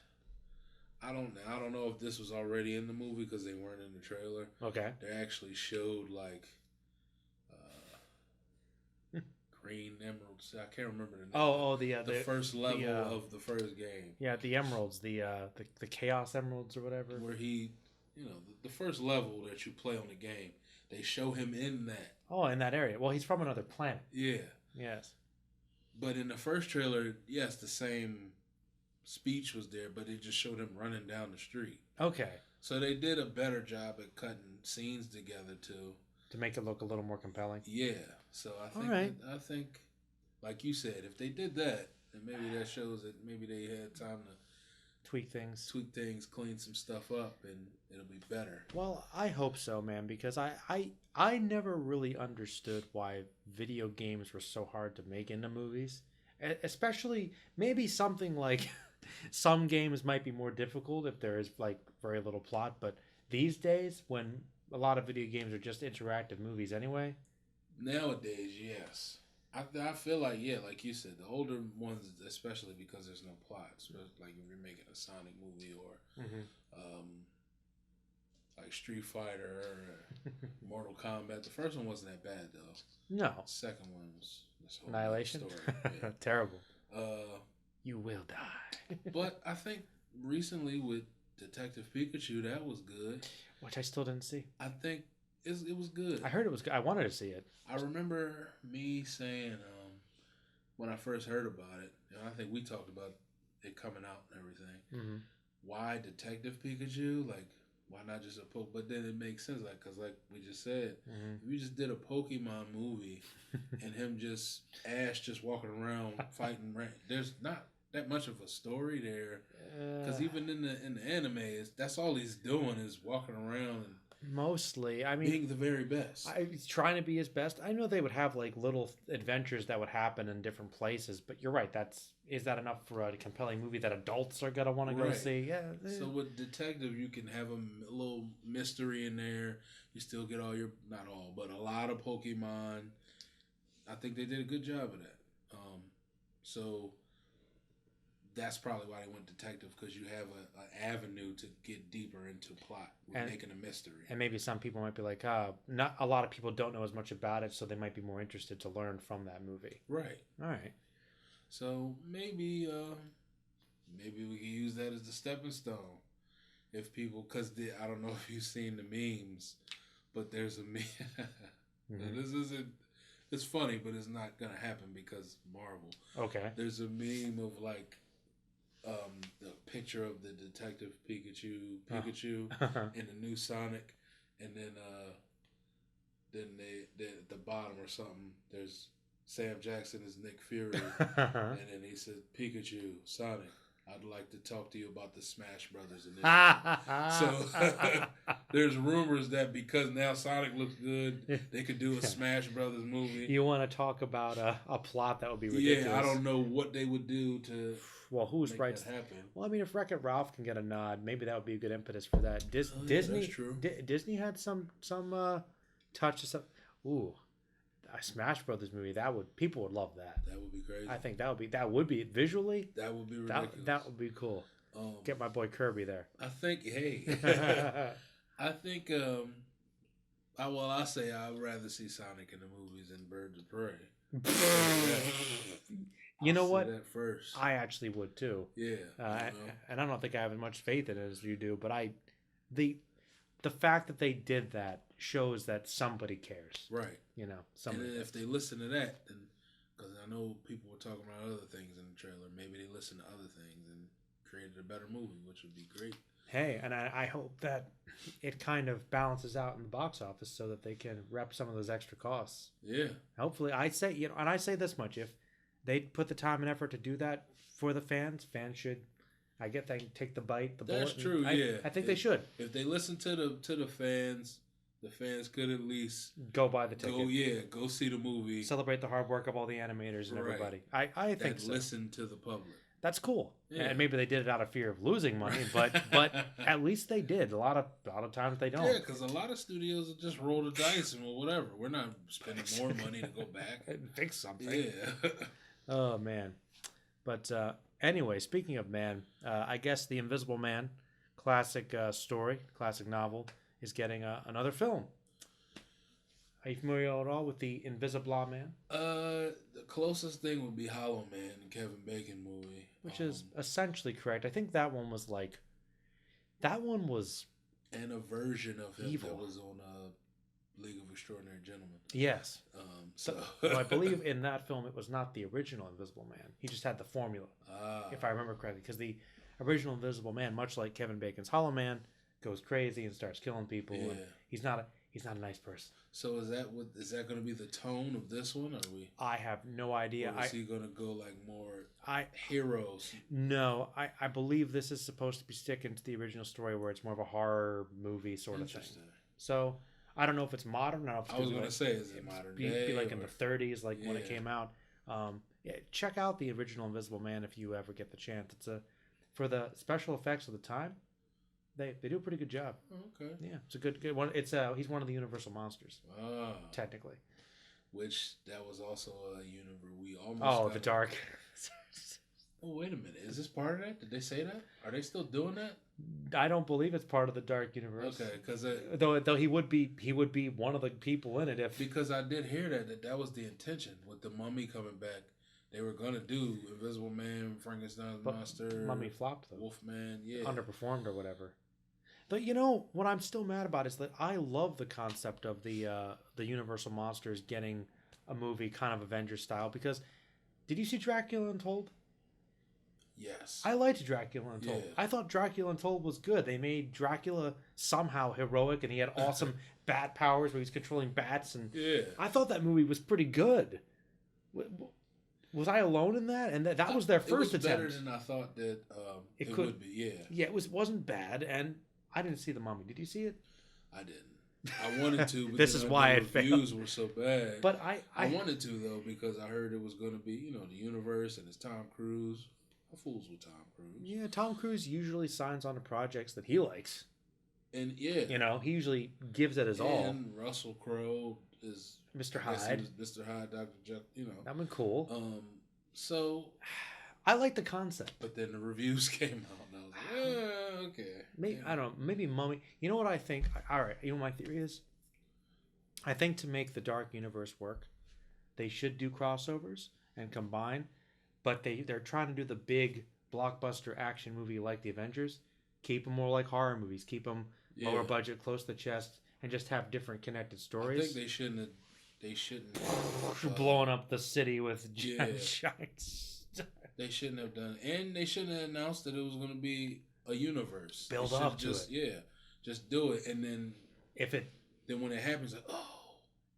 I don't know if this was already in the movie because they weren't in the trailer. Okay. They actually showed green emeralds. I can't remember the name. The first level of the first game. Yeah, the emeralds, the chaos emeralds or whatever. Where he, the first level that you play on the game, they show him in that. Oh, in that area. Well, he's from another planet. Yeah. Yes. But in the first trailer, yes, the same speech was there, but it just showed him running down the street. Okay. So they did a better job at cutting scenes together too. To make it look a little more compelling. Yeah. So I think, like you said, if they did that, then maybe that shows that maybe they had time to tweak things, clean some stuff up, and it'll be better. Well, I hope so, man, because I never really understood why video games were so hard to make into movies. Especially maybe something like some games might be more difficult if there is very little plot, but these days when a lot of video games are just interactive movies anyway. Nowadays, yes. I feel like, like you said, the older ones, especially because there's no plot. Like if you're making a Sonic movie or like Street Fighter or Mortal Kombat. The first one wasn't that bad, though. No. The second one was this whole Annihilation? story. Yeah. Terrible. You will die. But I think recently with Detective Pikachu, that was good. Which I still didn't see. I think it was good. I heard it was good. I wanted to see it. I remember me saying when I first heard about it, and I think we talked about it coming out and everything. Why Detective Pikachu? Why not just a Poke? But then it makes sense, because like we just said, if you just did a Pokemon movie and him Ash just walking around fighting, there's not that much of a story there. Because even in the anime, that's all he's doing is walking around and Mostly, I mean, being the very best. He's trying to be his best. I know they would have like little adventures that would happen in different places, but you're right. Is that enough for a compelling movie that adults are gonna want to go see? Yeah. So with Detective, you can have a little mystery in there. You still get all your, not all, but a lot of Pokemon. I think they did a good job of that. So that's probably why they went detective, because you have an avenue to get deeper into plot with making a mystery. And maybe some people might be like, not a lot of people don't know as much about it, so they might be more interested to learn from that movie. Right. All right. So maybe we can use that as the stepping stone. If people, because I don't know if you've seen the memes, but there's a meme. This isn't. It's funny, but it's not gonna happen because Marvel. Okay. There's a meme of like the picture of the Detective Pikachu in the new Sonic, and then they at the bottom or something, there's Sam Jackson is Nick Fury, and then he said, Pikachu, Sonic, I'd like to talk to you about the Smash Brothers initiative. So there's rumors that because now Sonic looks good, they could do a Smash Brothers movie. You want to talk about a plot that would be ridiculous? Yeah, I don't know what they would do to. Well, who's make writes that happen? Well, I mean, if Wreck-It Ralph can get a nod, maybe that would be a good impetus for that. Disney, that's true. Disney had some touch to some. Ooh, a Smash Brothers movie. People would love that. That would be crazy. I think that would be visually. That would be ridiculous. That would be cool. Get my boy Kirby there. I think. Hey, I think. I say I'd rather see Sonic in the movies than Birds of Prey. You know what? That first. I actually would too. Yeah. And I don't think I have as much faith in it as you do, but the fact that they did that shows that somebody cares. Right. You know, somebody. And if they listen to that, then, because I know people were talking about other things in the trailer, maybe they listened to other things and created a better movie, which would be great. Hey, and I hope that it kind of balances out in the box office so that they can rep some of those extra costs. Yeah. Hopefully, I say this much: if they put the time and effort to do that for the fans should. I get they take the bite. That's bullet. true. I think they should. If they listen to the fans, the fans could at least go buy the ticket. Go see the movie. Celebrate the hard work of all the animators and everybody. I think so. Listen to the public. That's cool. Yeah. And maybe they did it out of fear of losing money, but at least they did. A lot of times they don't. Yeah, because a lot of studios will just roll the dice and whatever. We're not spending more money to go back and fix something. Yeah. Oh man. But anyway, speaking of man, I guess The Invisible Man, classic story, classic novel, is getting another film. Are you familiar at all with The Invisible Man? The closest thing would be Hollow Man, the Kevin Bacon movie. Which is essentially correct. I think that one was and a version of him evil. That was on League of Extraordinary Gentlemen. Yes. So I believe in that film it was not the original Invisible Man. He just had the formula, if I remember correctly. Because the original Invisible Man, much like Kevin Bacon's Hollow Man, goes crazy and starts killing people. Yeah. And he's not a nice person. So is that going to be the tone of this one? Or I have no idea. Or is he going to go like more heroes? No, I believe this is supposed to be sticking to the original story where it's more of a horror movie sort of thing. So I don't know if it's modern. I was going to say, is it modern day? Be like in the 30s, like when it came out. Check out the original Invisible Man if you ever get the chance. It's for the special effects of the time. They do a pretty good job. Okay. Yeah, it's a good one. It's he's one of the Universal monsters. Technically. Which that was also a universe we almost. The Dark. Oh, wait a minute! Is this part of that? Did they say that? Are they still doing that? I don't believe it's part of the Dark Universe. Okay, because though he would be one of the people in it because I did hear that was the intention with the Mummy coming back. They were gonna do Invisible Man, Frankenstein's monster. Mummy flopped though. Wolfman, yeah, underperformed or whatever. But what I'm still mad about is that I love the concept of the Universal monsters getting a movie kind of Avengers style. Because did you see Dracula Untold? Yes. I liked Dracula Untold. Yeah. I thought Dracula Untold was good. They made Dracula somehow heroic, and he had awesome bat powers where he's controlling bats. And I thought that movie was pretty good. Was I alone in that? And that was their first attempt. It was better than I thought that it would be. Yeah. Yeah, it wasn't bad, and I didn't see The Mummy. Did you see it? I didn't. I wanted to, but this is why the reviews were so bad. But I wanted to though because I heard it was going to be, the universe and it's Tom Cruise. I fools with Tom Cruise. Yeah, Tom Cruise usually signs on to projects that he likes. And yeah, he usually gives it his all. And Russell Crowe is Mr. Hyde. Mr. Hyde, Dr. Jekyll. That been cool. So I like the concept. But then the reviews came out, and I was like, okay. Maybe I don't know. Maybe Mummy. You know what I think? All right. You know what my theory is? I think to make the Dark Universe work, they should do crossovers and combine, but they're trying to do the big blockbuster action movie like the Avengers. Keep them more like horror movies. Keep them lower budget, close to the chest, and just have different connected stories. I think they shouldn't. Blowing up the city with giants. They shouldn't have done, and they shouldn't have announced that it was going to be a universe. Build up to it. Yeah, just do it, and then then when it happens, like,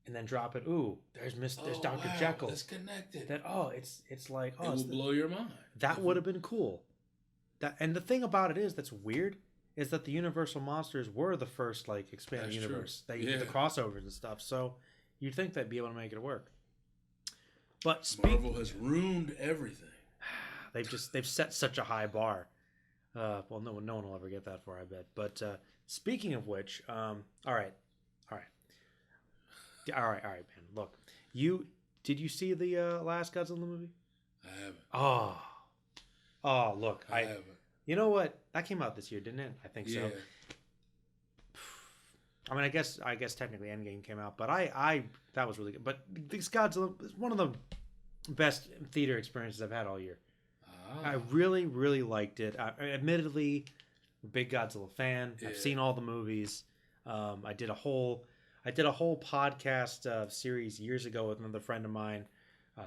and then drop it. Ooh, there's Dr. Wow, Jekyll. It's connected. It's like it will blow your mind. That would have been cool. And the thing about it is that's weird is that the Universal monsters were the first expanded universe. The crossovers and stuff. So you'd think they'd be able to make it work. But Marvel has ruined everything. They've set such a high bar. Well, no one will ever get that far, I bet. But speaking of which, all right, man. Look, did you see the last Godzilla movie? I haven't. Oh, look, I haven't. You know what? That came out this year, didn't it? I think so. I mean, I guess technically Endgame came out, but that was really good. But this Godzilla is one of the best theater experiences I've had all year. I really, really liked it. Admittedly, I'm a big Godzilla fan. I've seen all the movies. I did a whole podcast series years ago with another friend of mine.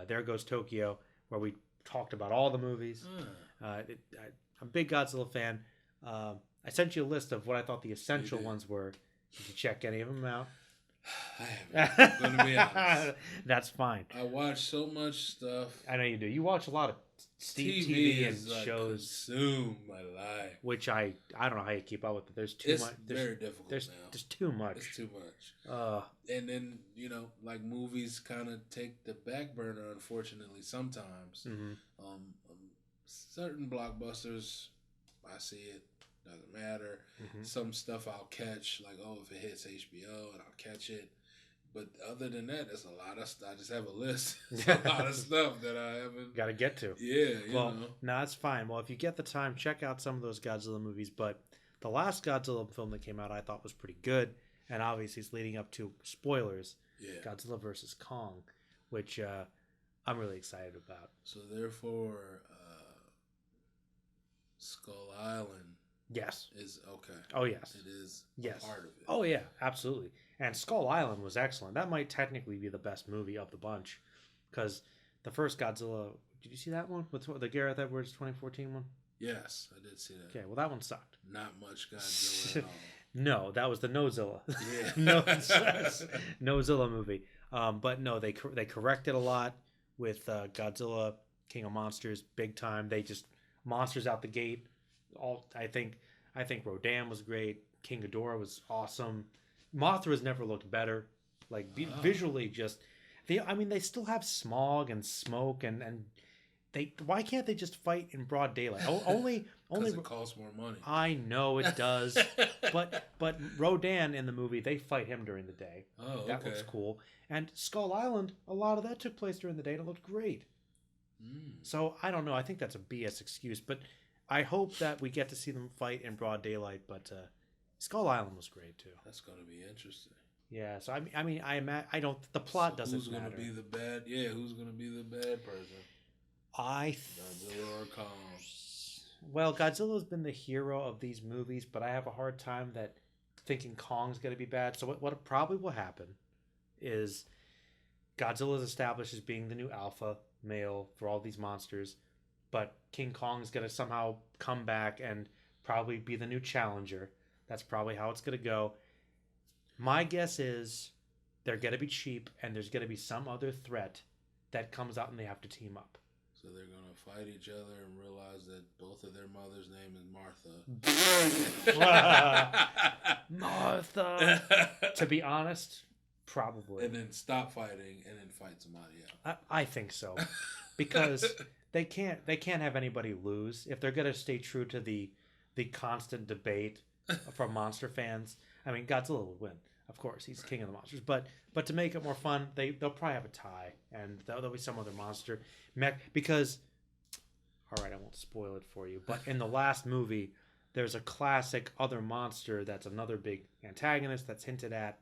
There Goes Tokyo, where we talked about all the movies. I'm a big Godzilla fan. I sent you a list of what I thought the essential ones were. Did you check any of them out? I haven't. I'm going to be honest. That's fine. I watch so much stuff. I know you do. You watch a lot of TV and shows. Consume my life. Which I don't know how you keep up with it. There's too much. It's very difficult now. There's too much. It's too much. And then, movies kind of take the back burner, unfortunately, sometimes. Mm-hmm. Certain blockbusters, I see it. Doesn't matter. Mm-hmm. Some stuff I'll catch, if it hits HBO, and I'll catch it. But other than that, there's a lot of stuff. I just have a list. A lot of stuff that I haven't got to get to. Yeah, no, it's fine. Well, if you get the time, check out some of those Godzilla movies. But the last Godzilla film that came out, I thought was pretty good, and obviously it's leading up to spoilers. Yeah. Godzilla versus Kong, which I'm really excited about. So therefore, Skull Island. Yes. Is okay. Oh, yes. It is yes. a part of it. Oh, yeah, absolutely. And Skull Island was excellent. That might technically be the best movie of the bunch. Because the first Godzilla... Did you see that one? With the Gareth Edwards 2014 one? Yes, I did see that. Okay, well, that one sucked. Not much Godzilla at all. No, that was the Nozilla. Yeah. Nozilla movie. But no, they corrected a lot with Godzilla, King of Monsters, big time. They just... Monsters out the gate. I think Rodan was great. King Ghidorah was awesome. Mothra's never looked better. Visually, they still have smog and smoke and why can't they just fight in broad daylight? Only it costs more money. I know it does, but Rodan in the movie they fight him during the day. Oh, okay. That looks cool. And Skull Island, a lot of that took place during the day and it looked great. So I don't know. I think that's a BS excuse, but. I hope that we get to see them fight in broad daylight, but Skull Island was great too. That's going to be interesting. Yeah, so I don't. The plot doesn't matter. Who's going to be the bad? Yeah, who's going to be the bad person? Godzilla or Kong? Well, Godzilla's been the hero of these movies, but I have a hard time thinking Kong's going to be bad. So what probably will happen is Godzilla is established as being the new alpha male for all these monsters. But King Kong is going to somehow come back and probably be the new challenger. That's probably how it's going to go. My guess is they're going to be cheap and there's going to be some other threat that comes out and they have to team up. So they're gonna fight each other and realize that both of their mother's name is Martha. Martha. To be honest, probably. And then stop fighting and then fight somebody else. I think so, because they can't have anybody lose if they're gonna stay true to the constant debate from monster fans. I mean, Godzilla will win, of course. He's king of the monsters. But to make it more fun, they'll probably have a tie, and there'll be some other monster mech. Because, all right, I won't spoil it for you. But in the last movie, there's a classic other monster that's another big antagonist that's hinted at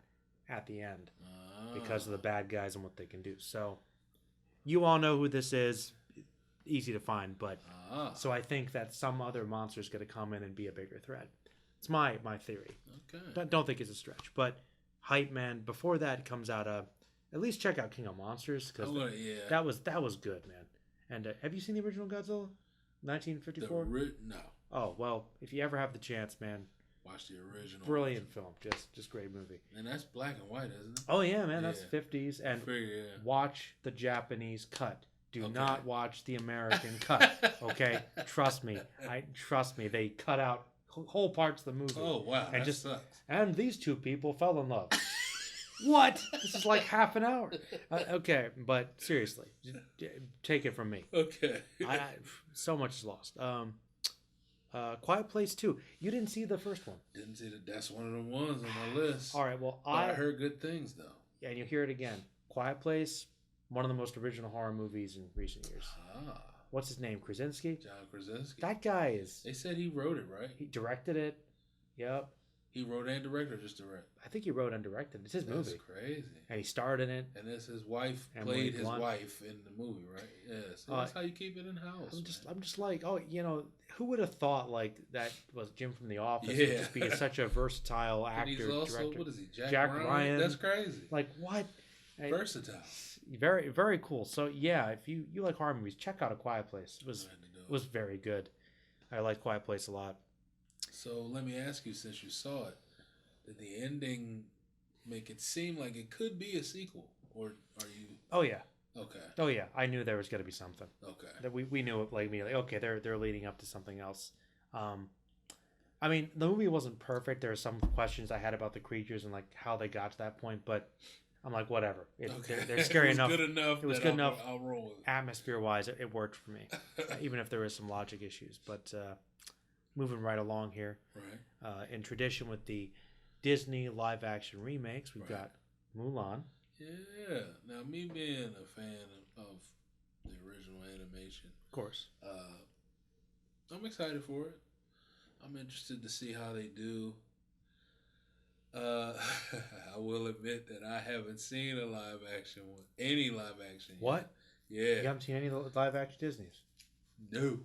the end because of the bad guys and what they can do. So, you all know who this is. Easy to find, but so I think that some other monster is going to come in and be a bigger threat. It's my theory. Okay. Don't think it's a stretch, but hype, man. Before that comes out, at least check out King of Monsters because that was good, man. And have you seen the original Godzilla, 1954? No. Oh well, if you ever have the chance, man, watch the original. Brilliant film, just great movie. And that's black and white, isn't it? Oh yeah, man, that's 50s. And watch the Japanese cut. Do not watch the American cut. Okay, trust me. They cut out whole parts of the movie. Oh wow, and that sucks. And these two people fell in love. What? This is like half an hour. Okay, but seriously, take it from me. Okay. So much is lost. Quiet Place 2. You didn't see the first one. Didn't see that. That's one of the ones on my list. All right. Well, I heard good things though. Yeah, and you hear it again. Quiet Place, one of the most original horror movies in recent years. What's his name? Krasinski? John Krasinski. That guy is... They said he wrote it, right? He directed it. Yep. He wrote and directed, or just direct? I think he wrote and directed. It's his movie. That's crazy. And he starred in it. And this his wife played his wife in the movie, right? Yeah. So that's how you keep it in house. I'm just like, who would have thought like that was Jim from The Office would just be such a versatile actor, and he's also, director. What is he? Jack Ryan? That's crazy. Like what? Versatile. Very, very cool. So yeah, if you like horror movies, check out A Quiet Place. It was very good. I like Quiet Place a lot. So let me ask you, since you saw it, did the ending make it seem like it could be a sequel, or are you? Oh yeah. Okay. Oh yeah, I knew there was going to be something. Okay. That we knew it like immediately. Okay, they're leading up to something else. I mean, the movie wasn't perfect. There were some questions I had about the creatures and like how they got to that point, but I'm like, whatever. They're scary enough. It was good enough. I'll roll with it. Atmosphere-wise, it worked for me, even if there was some logic issues. But moving right along here, right? In tradition with the Disney live-action remakes, we've got Mulan. Yeah. Now, me being a fan of the original animation, of course, I'm excited for it. I'm interested to see how they do. I will admit that I haven't seen a live action one. Any live action. What? Yeah. You haven't seen any live action Disney's? No.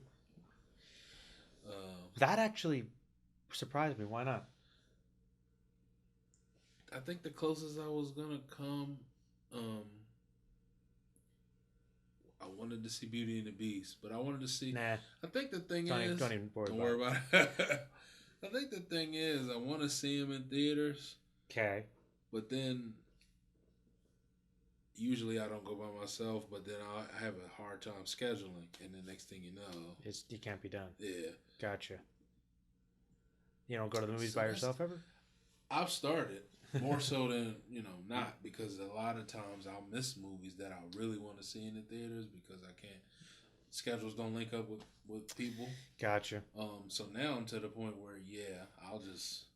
That actually surprised me. Why not? I think the closest I was gonna come, I wanted to see Beauty and the Beast, but I wanted to see. Nah. I think the thing don't is, even don't worry about it. I think the thing is, I want to see him in theaters. Okay. But then, usually I don't go by myself, but then I have a hard time scheduling, and the next thing you know, you can't be done. Yeah. Gotcha. You don't go to the movies by yourself ever? I've started. More so than, not, because a lot of times I'll miss movies that I really want to see in the theaters because I can't. Schedules don't link up with people. Gotcha. So now I'm to the point where, I'll just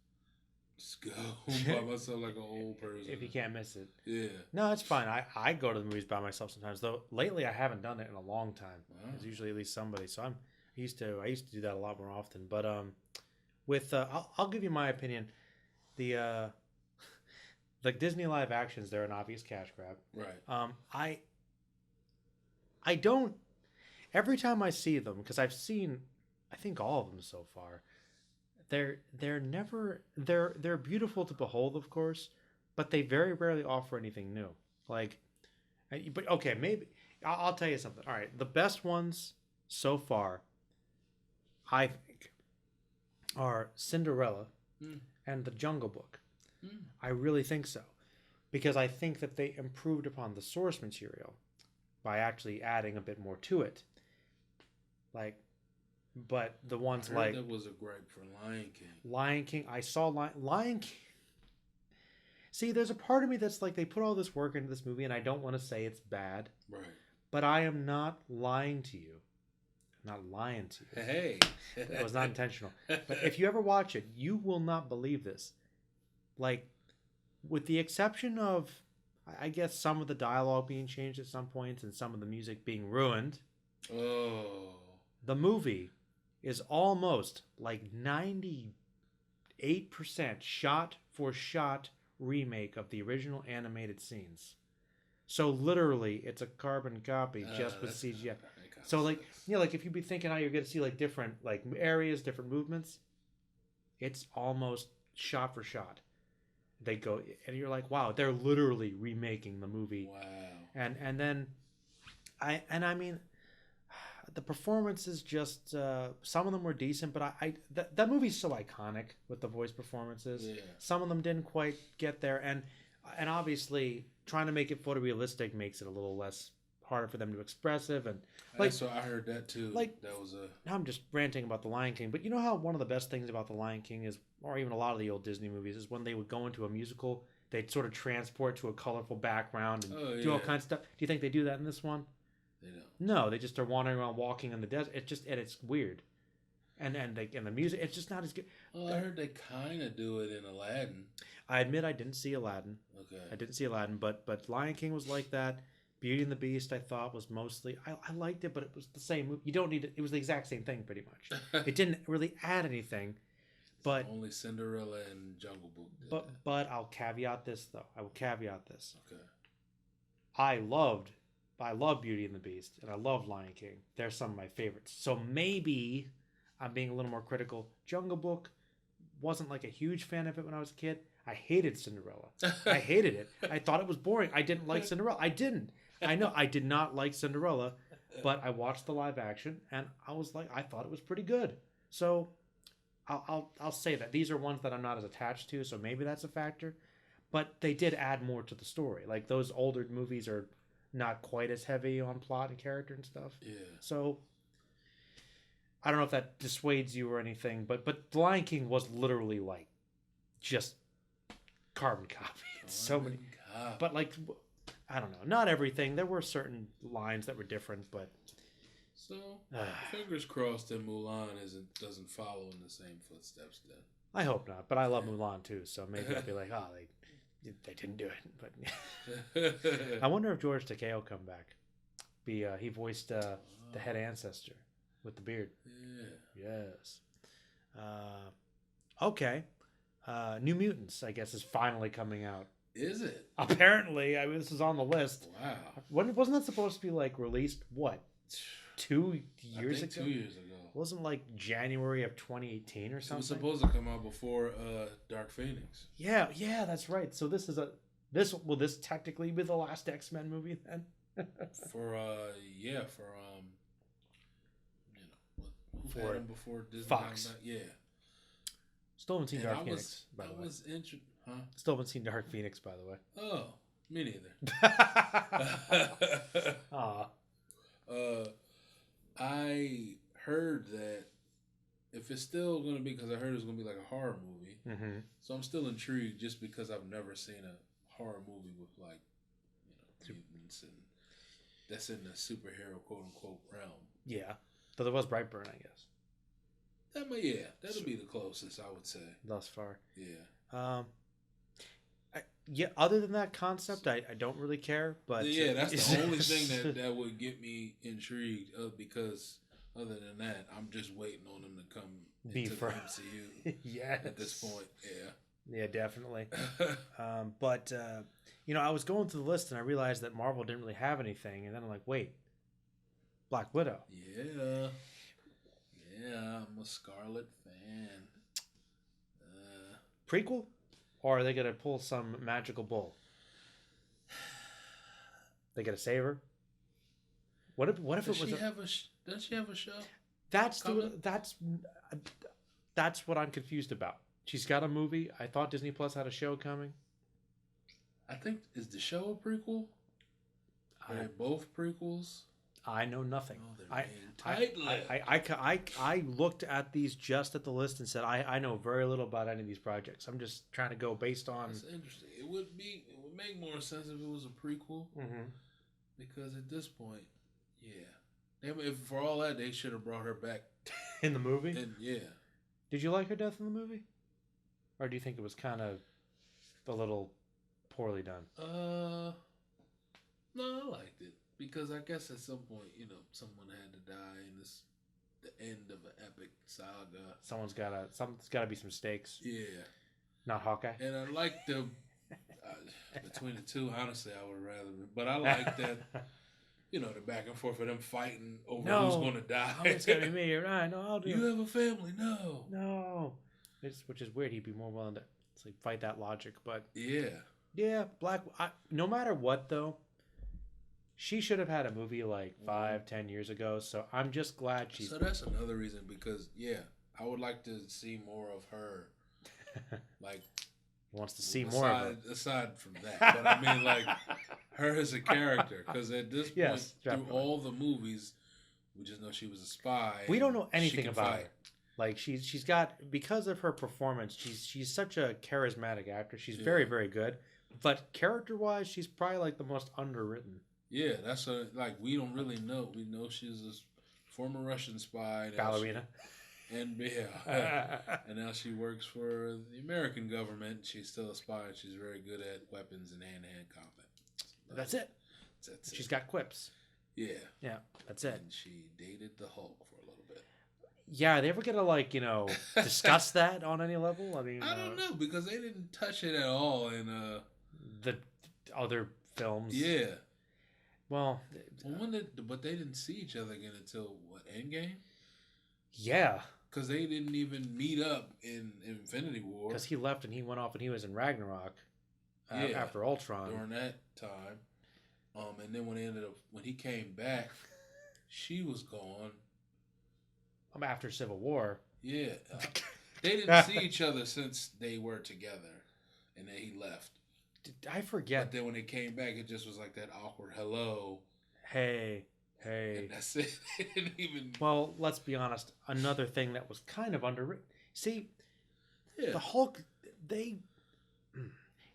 go by myself like an old person. If you can't miss it. Yeah. No, it's fine. I go to the movies by myself sometimes, though. Lately, I haven't done it in a long time. Wow. There's usually at least somebody. So I used to do that a lot more often. But with I'll give you my opinion. The Disney live actions, they're an obvious cash grab. Right. I don't. Every time I see them, because I've seen, I think all of them so far, they're never they're beautiful to behold, of course, but they very rarely offer anything new. But okay, maybe I'll tell you something. All right, the best ones so far, I think, are Cinderella and The Jungle Book. I really think so, because I think that they improved upon the source material by actually adding a bit more to it. Like, but the ones I heard that was a gripe for Lion King. Lion King, I saw Lion King. See, there's a part of me that's like, they put all this work into this movie, and I don't want to say it's bad. Right. But I am not lying to you. I'm not lying to you. Hey. It was not intentional. But if you ever watch it, you will not believe this. Like, with the exception of, I guess, some of the dialogue being changed at some points and some of the music being ruined. Oh. The movie is almost like 98% shot for shot remake of the original animated scenes. So literally, it's a carbon copy just with CGI. So like, like if you'd be thinking how you're going to see like different like areas, different movements, it's almost shot for shot. They go, and you're like, wow, they're literally remaking the movie. Wow. And then, I mean, the performances just some of them were decent, but that movie's so iconic with the voice performances. Yeah. Some of them didn't quite get there, and obviously trying to make it photorealistic makes it a little less harder for them to expressive, and like, so I heard that too. Like, that was a. I'm just ranting about the Lion King, but you know how one of the best things about the Lion King is, or even a lot of the old Disney movies, is when they would go into a musical, they'd sort of transport to a colorful background and do all kinds of stuff. Do you think they do that in this one? They don't. No, they just are wandering around, walking in the desert. It's just, and it's weird, and the music, it's just not as good. Well, I heard they kind of do it in Aladdin. I admit I didn't see Aladdin. Okay. I didn't see Aladdin, but Lion King was like that. Beauty and the Beast, I thought, was mostly, I liked it, but it was the same. You don't need it. It was the exact same thing, pretty much. It didn't really add anything. But only Cinderella and Jungle Book did but I'll caveat this though. I will caveat this. Okay. I love Beauty and the Beast, and I love Lion King. They're some of my favorites. So maybe I'm being a little more critical. Jungle Book, wasn't like a huge fan of it when I was a kid. I hated Cinderella. I hated it. I thought it was boring. I didn't like Cinderella. I didn't. I know I did not like Cinderella, but I watched the live action and I was like, I thought it was pretty good. So I'll say that these are ones that I'm not as attached to, so maybe that's a factor. But they did add more to the story. Like, those older movies are not quite as heavy on plot and character and stuff. Yeah. So I don't know if that dissuades you or anything, but The Lion King was literally like just carbon copy. So many, but like, I don't know, not everything. There were certain lines that were different, but so fingers crossed that Mulan doesn't follow in the same footsteps then. I hope not, but I love Mulan too, so maybe I'll be like, oh, they didn't do it. But I wonder if George Takei will come back. He voiced the head ancestor with the beard. Yeah. Yes. Okay. New Mutants, I guess, is finally coming out. Is it? Apparently, I mean, this is on the list. Wow. Wasn't that supposed to be like released? What? 2 years ago? 2 years ago. Wasn't like January of 2018 or something? It was supposed to come out before Dark Phoenix. Yeah, that's right. So will this technically be the last X-Men movie then? for who had him before Disney? Fox. Yeah. Still haven't seen Dark Phoenix, by the way. Huh? Still haven't seen Dark Phoenix, by the way. Oh, me neither. Aw. I heard that if it's still going to be, because I heard it's going to be like a horror movie, so I'm still intrigued just because I've never seen a horror movie with like, mutants and that's in the superhero quote unquote realm. Yeah, though there was Brightburn, I guess. That'll be the closest I would say thus far. Yeah. Other than that concept, I don't really care. But yeah, that's the only thing that would get me intrigued. Because other than that, I'm just waiting on them to come into the MCU. Yes. At this point, yeah, definitely. But I was going through the list and I realized that Marvel didn't really have anything, and then I'm like, wait, Black Widow. Yeah, I'm a Scarlet fan. Prequel? Or are they going to pull some magical bull? They going to save her? What if Does it was? Does she have a show? That's what I'm confused about. She's got a movie. I thought Disney Plus had a show coming. I think, is the show a prequel? Are they both prequels? I know nothing. Oh, they're I, tight-lipped. I looked at these just at the list and said I know very little about any of these projects. I'm just trying to go based on. That's interesting. It would make more sense if it was a prequel, because at this point, yeah, if for all that they should have brought her back in the movie. And yeah, did you like her death in the movie, or do you think it was kind of a little poorly done? No, I liked it. Because I guess at some point, someone had to die, and it's the end of an epic saga. Something's got to be some stakes. Yeah, not Hawkeye. And I like the between the two. Honestly, I would rather, but I like that. The back and forth of them fighting over who's going to die. Oh, it's gonna be me, right? No, I'll do. You have a family, no. Which is weird. He'd be more willing to fight that logic, but yeah. Black. No matter what, though. She should have had a movie 5-10 years ago, so I'm just glad she's... So that's another reason, because, I would like to see more of her. He wants to see more of her. Aside from that. But I mean, her as a character. Because at this point, through all the movies, we just know she was a spy. We don't know anything about her. She's got... Because of her performance, she's such a charismatic actress. She's very, very good. But character-wise, she's probably, the most underwritten. Yeah, that's we don't really know. We know she's a former Russian spy. Ballerina. And now she works for the American government. She's still a spy. She's very good at weapons and hand-to-hand combat. That's it. She's got quips. Yeah. Yeah, that's it. And she dated the Hulk for a little bit. Yeah, are they ever gonna discuss that on any level? I mean, I don't know, because they didn't touch it at all in the other films. Yeah. Well, but they didn't see each other again until Endgame? Yeah, because they didn't even meet up in Infinity War. Because he left and he went off and he was in Ragnarok after Ultron during that time. And then when he came back, she was gone. After Civil War. Yeah, they didn't see each other since they were together, and then he left. I forget. But then when they came back, it just was that awkward hello. Hey. And that's it. They didn't even... Well, let's be honest. Another thing that was kind of underrated. See, the Hulk, he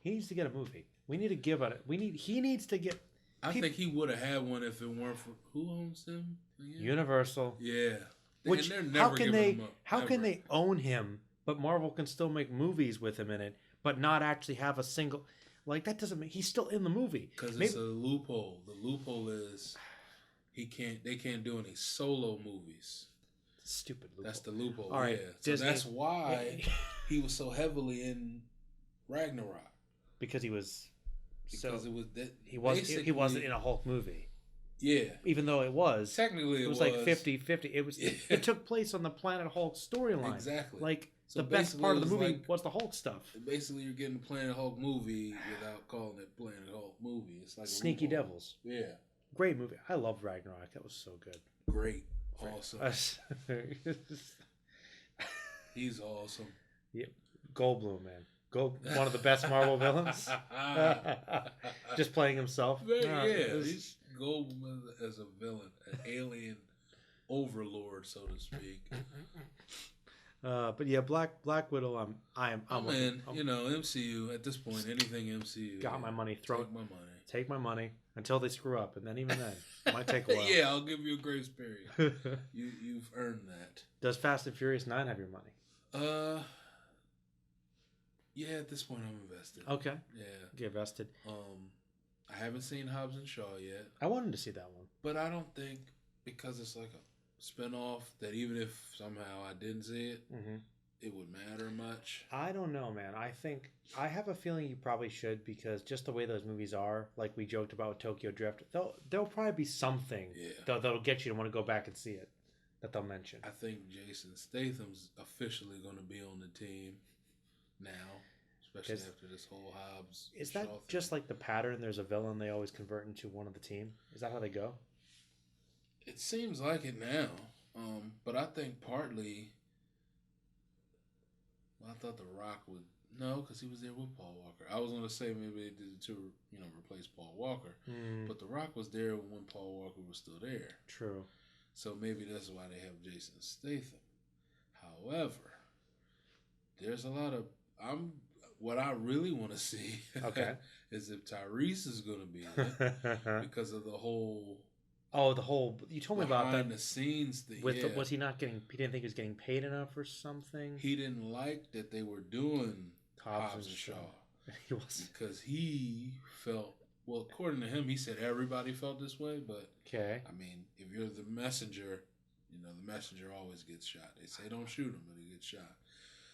needs to get a movie. We need to give it. He needs to get... I think he would have had one if it weren't for... Who owns him again? Universal. Yeah. Which, and they're never giving him up. How can they own him, but Marvel can still make movies with him in it, but not actually have a single... that doesn't make... He's still in the movie. Because it's a loophole. The loophole is they can't do any solo movies. Stupid loophole. That's the loophole. All right, yeah. Disney, so that's why he was so heavily in Ragnarok. Because he was... Because it was that he wasn't in a Hulk movie. Yeah. Even though it was. Technically it was 50-50. It was it took place on the Planet Hulk storyline. Exactly. So the best part of the movie was the Hulk stuff. Basically you're getting a Planet Hulk movie without calling it Planet Hulk movie. It's like Sneaky Devils. Yeah. Great movie. I loved Ragnarok. That was so good. Great. Awesome. He's awesome. Yeah. Goldblum, man. One of the best Marvel villains. Just playing himself. He's Goldblum as a villain, an alien overlord, so to speak. But yeah, Black Widow. I'm in. MCU at this point. Anything MCU. Got my money. Take my money until they screw up, and then even then, it might take a while. Yeah, I'll give you a grace period. You've earned that. Does Fast and Furious 9 have your money? Yeah, at this point I'm invested. Okay. Yeah. Get vested. I haven't seen Hobbs and Shaw yet. I wanted to see that one. But I don't think, because it's like a spinoff, that even if somehow I didn't see it, it would matter much. I don't know, man. I have a feeling you probably should, because just the way those movies are, like we joked about with Tokyo Drift, there'll probably be something that'll get you to want to go back and see it, that they'll mention. I think Jason Statham's officially going to be on the team now, especially after this whole Hobbs. Is that just like the pattern? There's a villain, they always convert into one of the team. Is that how they go? It seems like it now, but I think partly. I thought The Rock would No, because he was there with Paul Walker. I was going to say maybe they did it to, replace Paul Walker. But The Rock was there when Paul Walker was still there. True. So maybe that's why they have Jason Statham. However, there's a lot of... What I really want to see is if Tyrese is going to be in it because of the whole... Oh, the whole... You told me about that. Behind the scenes thing. Was he not getting... He didn't think he was getting paid enough or something? He didn't like that they were doing Hobbs and Shaw. He wasn't. Because he felt... Well, according to him, he said everybody felt this way, but... Okay. I mean, if you're the messenger, the messenger always gets shot. They say don't shoot him, but he gets shot.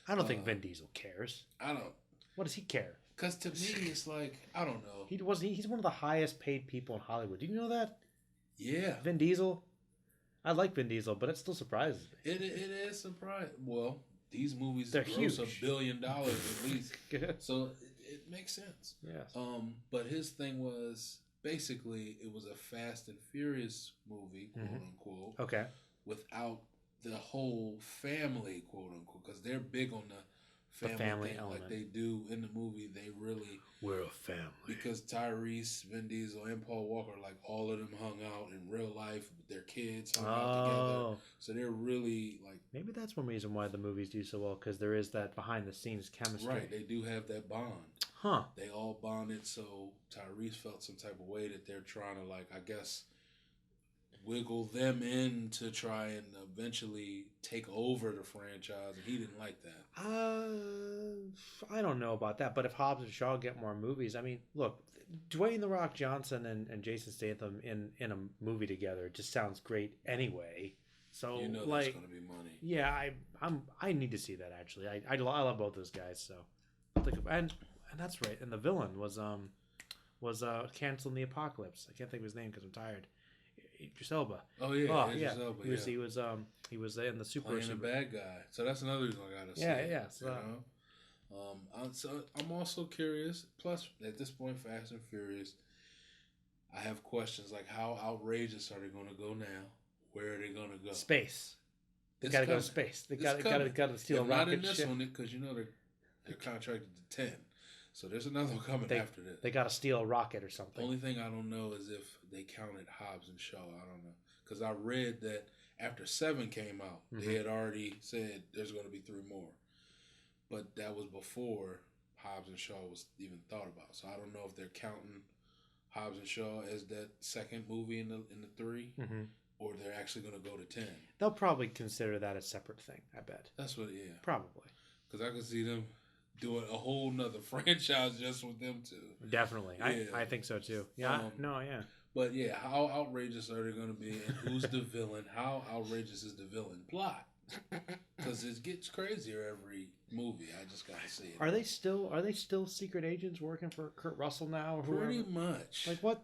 I don't think Vin Diesel cares. I don't... What does he care? Because to me, it's like, I don't know. He's one of the highest paid people in Hollywood. Did you know that? Yeah. Vin Diesel? I like Vin Diesel, but it still surprises me. It is surprising. Well, these movies They're gross huge. $1 billion at least. So it makes sense. Yes. But his thing was, basically, it was a Fast and Furious movie, quote unquote. Okay. Without the whole family, quote unquote, because they're big on the family thing, element. like they do in the movie. They really... We're a family. Because Tyrese, Vin Diesel, and Paul Walker, like all of them hung out in real life with their kids, hung out together. So they're really like... Maybe that's one reason why the movies do so well, because there is that behind-the-scenes chemistry. Right, they do have that bond. Huh. They all bonded, so Tyrese felt some type of way that they're trying to, like, I guess... wiggle them in to try and eventually take over the franchise, and he didn't like that. I don't know about that, but if Hobbs and Shaw get more movies, I mean, look, Dwayne "The Rock" Johnson and Jason Statham in a movie together just sounds great anyway. So that's like, going to be money. Yeah, I need to see that actually. I love both those guys, so I'll think of, and that's right. And the villain was canceling the apocalypse. I can't think of his name because I'm tired. Idris Elba. Oh yeah, Idris Elba. He was in the playing a bad guy. So that's another reason I gotta see. Yeah. So I'm also curious. Plus, at this point, Fast and Furious, I have questions like how outrageous are they going to go now? Where are they going to go? Space. They got to go to space. They got to steal a rocket not in this ship. one because they're contracted to 10. So there's another one coming after this. They got to steal a rocket or something. The only thing I don't know is if they counted Hobbs and Shaw. I don't know. Because I read that after 7 came out, they had already said there's going to be 3 more. But that was before Hobbs and Shaw was even thought about. So I don't know if they're counting Hobbs and Shaw as that second movie in the 3, or they're actually going to go to 10. They'll probably consider that a separate thing, I bet. That's what, yeah. Probably. Because I can see them doing a whole nother franchise just with them two. Definitely. Yeah. I think so too. Yeah. Yeah. But yeah, how outrageous are they going to be? And who's the villain? How outrageous is the villain plot? Because it gets crazier every movie. I just got to see it. Are they still secret agents working for Kurt Russell now? Or Pretty much. Like what?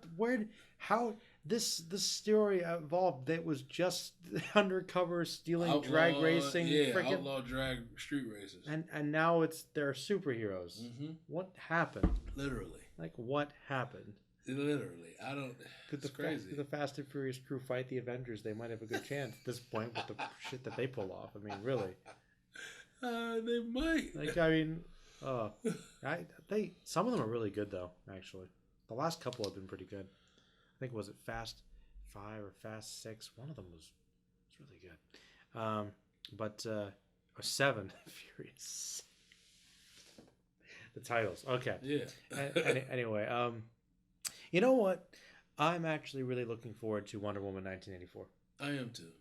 How this story evolved? That was just undercover stealing, drag racing, outlaw drag street racers, and now they're superheroes. What happened? Literally. Like what happened? Literally, I don't. It's crazy. Could the Fast and Furious crew fight the Avengers? They might have a good chance at this point with the shit that they pull off. I mean, really. They might. Like, I mean, some of them are really good though. Actually, the last couple have been pretty good. I think was it Fast 5 or Fast 6? One of them was really good. But 7 Furious. The titles, okay. Yeah. Anyway, you know what? I'm actually really looking forward to Wonder Woman 1984. I am too.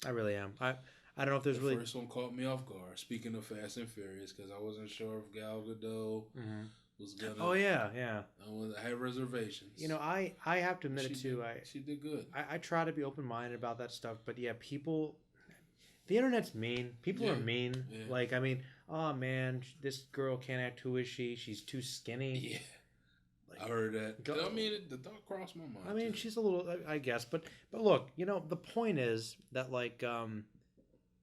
I really am. I don't know if there's the first one caught me off guard. Speaking of Fast and Furious, because I wasn't sure if Gal Gadot was gonna. Oh yeah. I had reservations. You know, I have to admit it too. She did good. I try to be open minded about that stuff, but yeah, the internet's mean. People are mean. Yeah. Like, I mean, oh man, this girl can't act. Who is she? She's too skinny. Yeah. I heard that. I mean, the thought crossed my mind. I mean, she's a little, I guess, but look, you know, the point is that, like,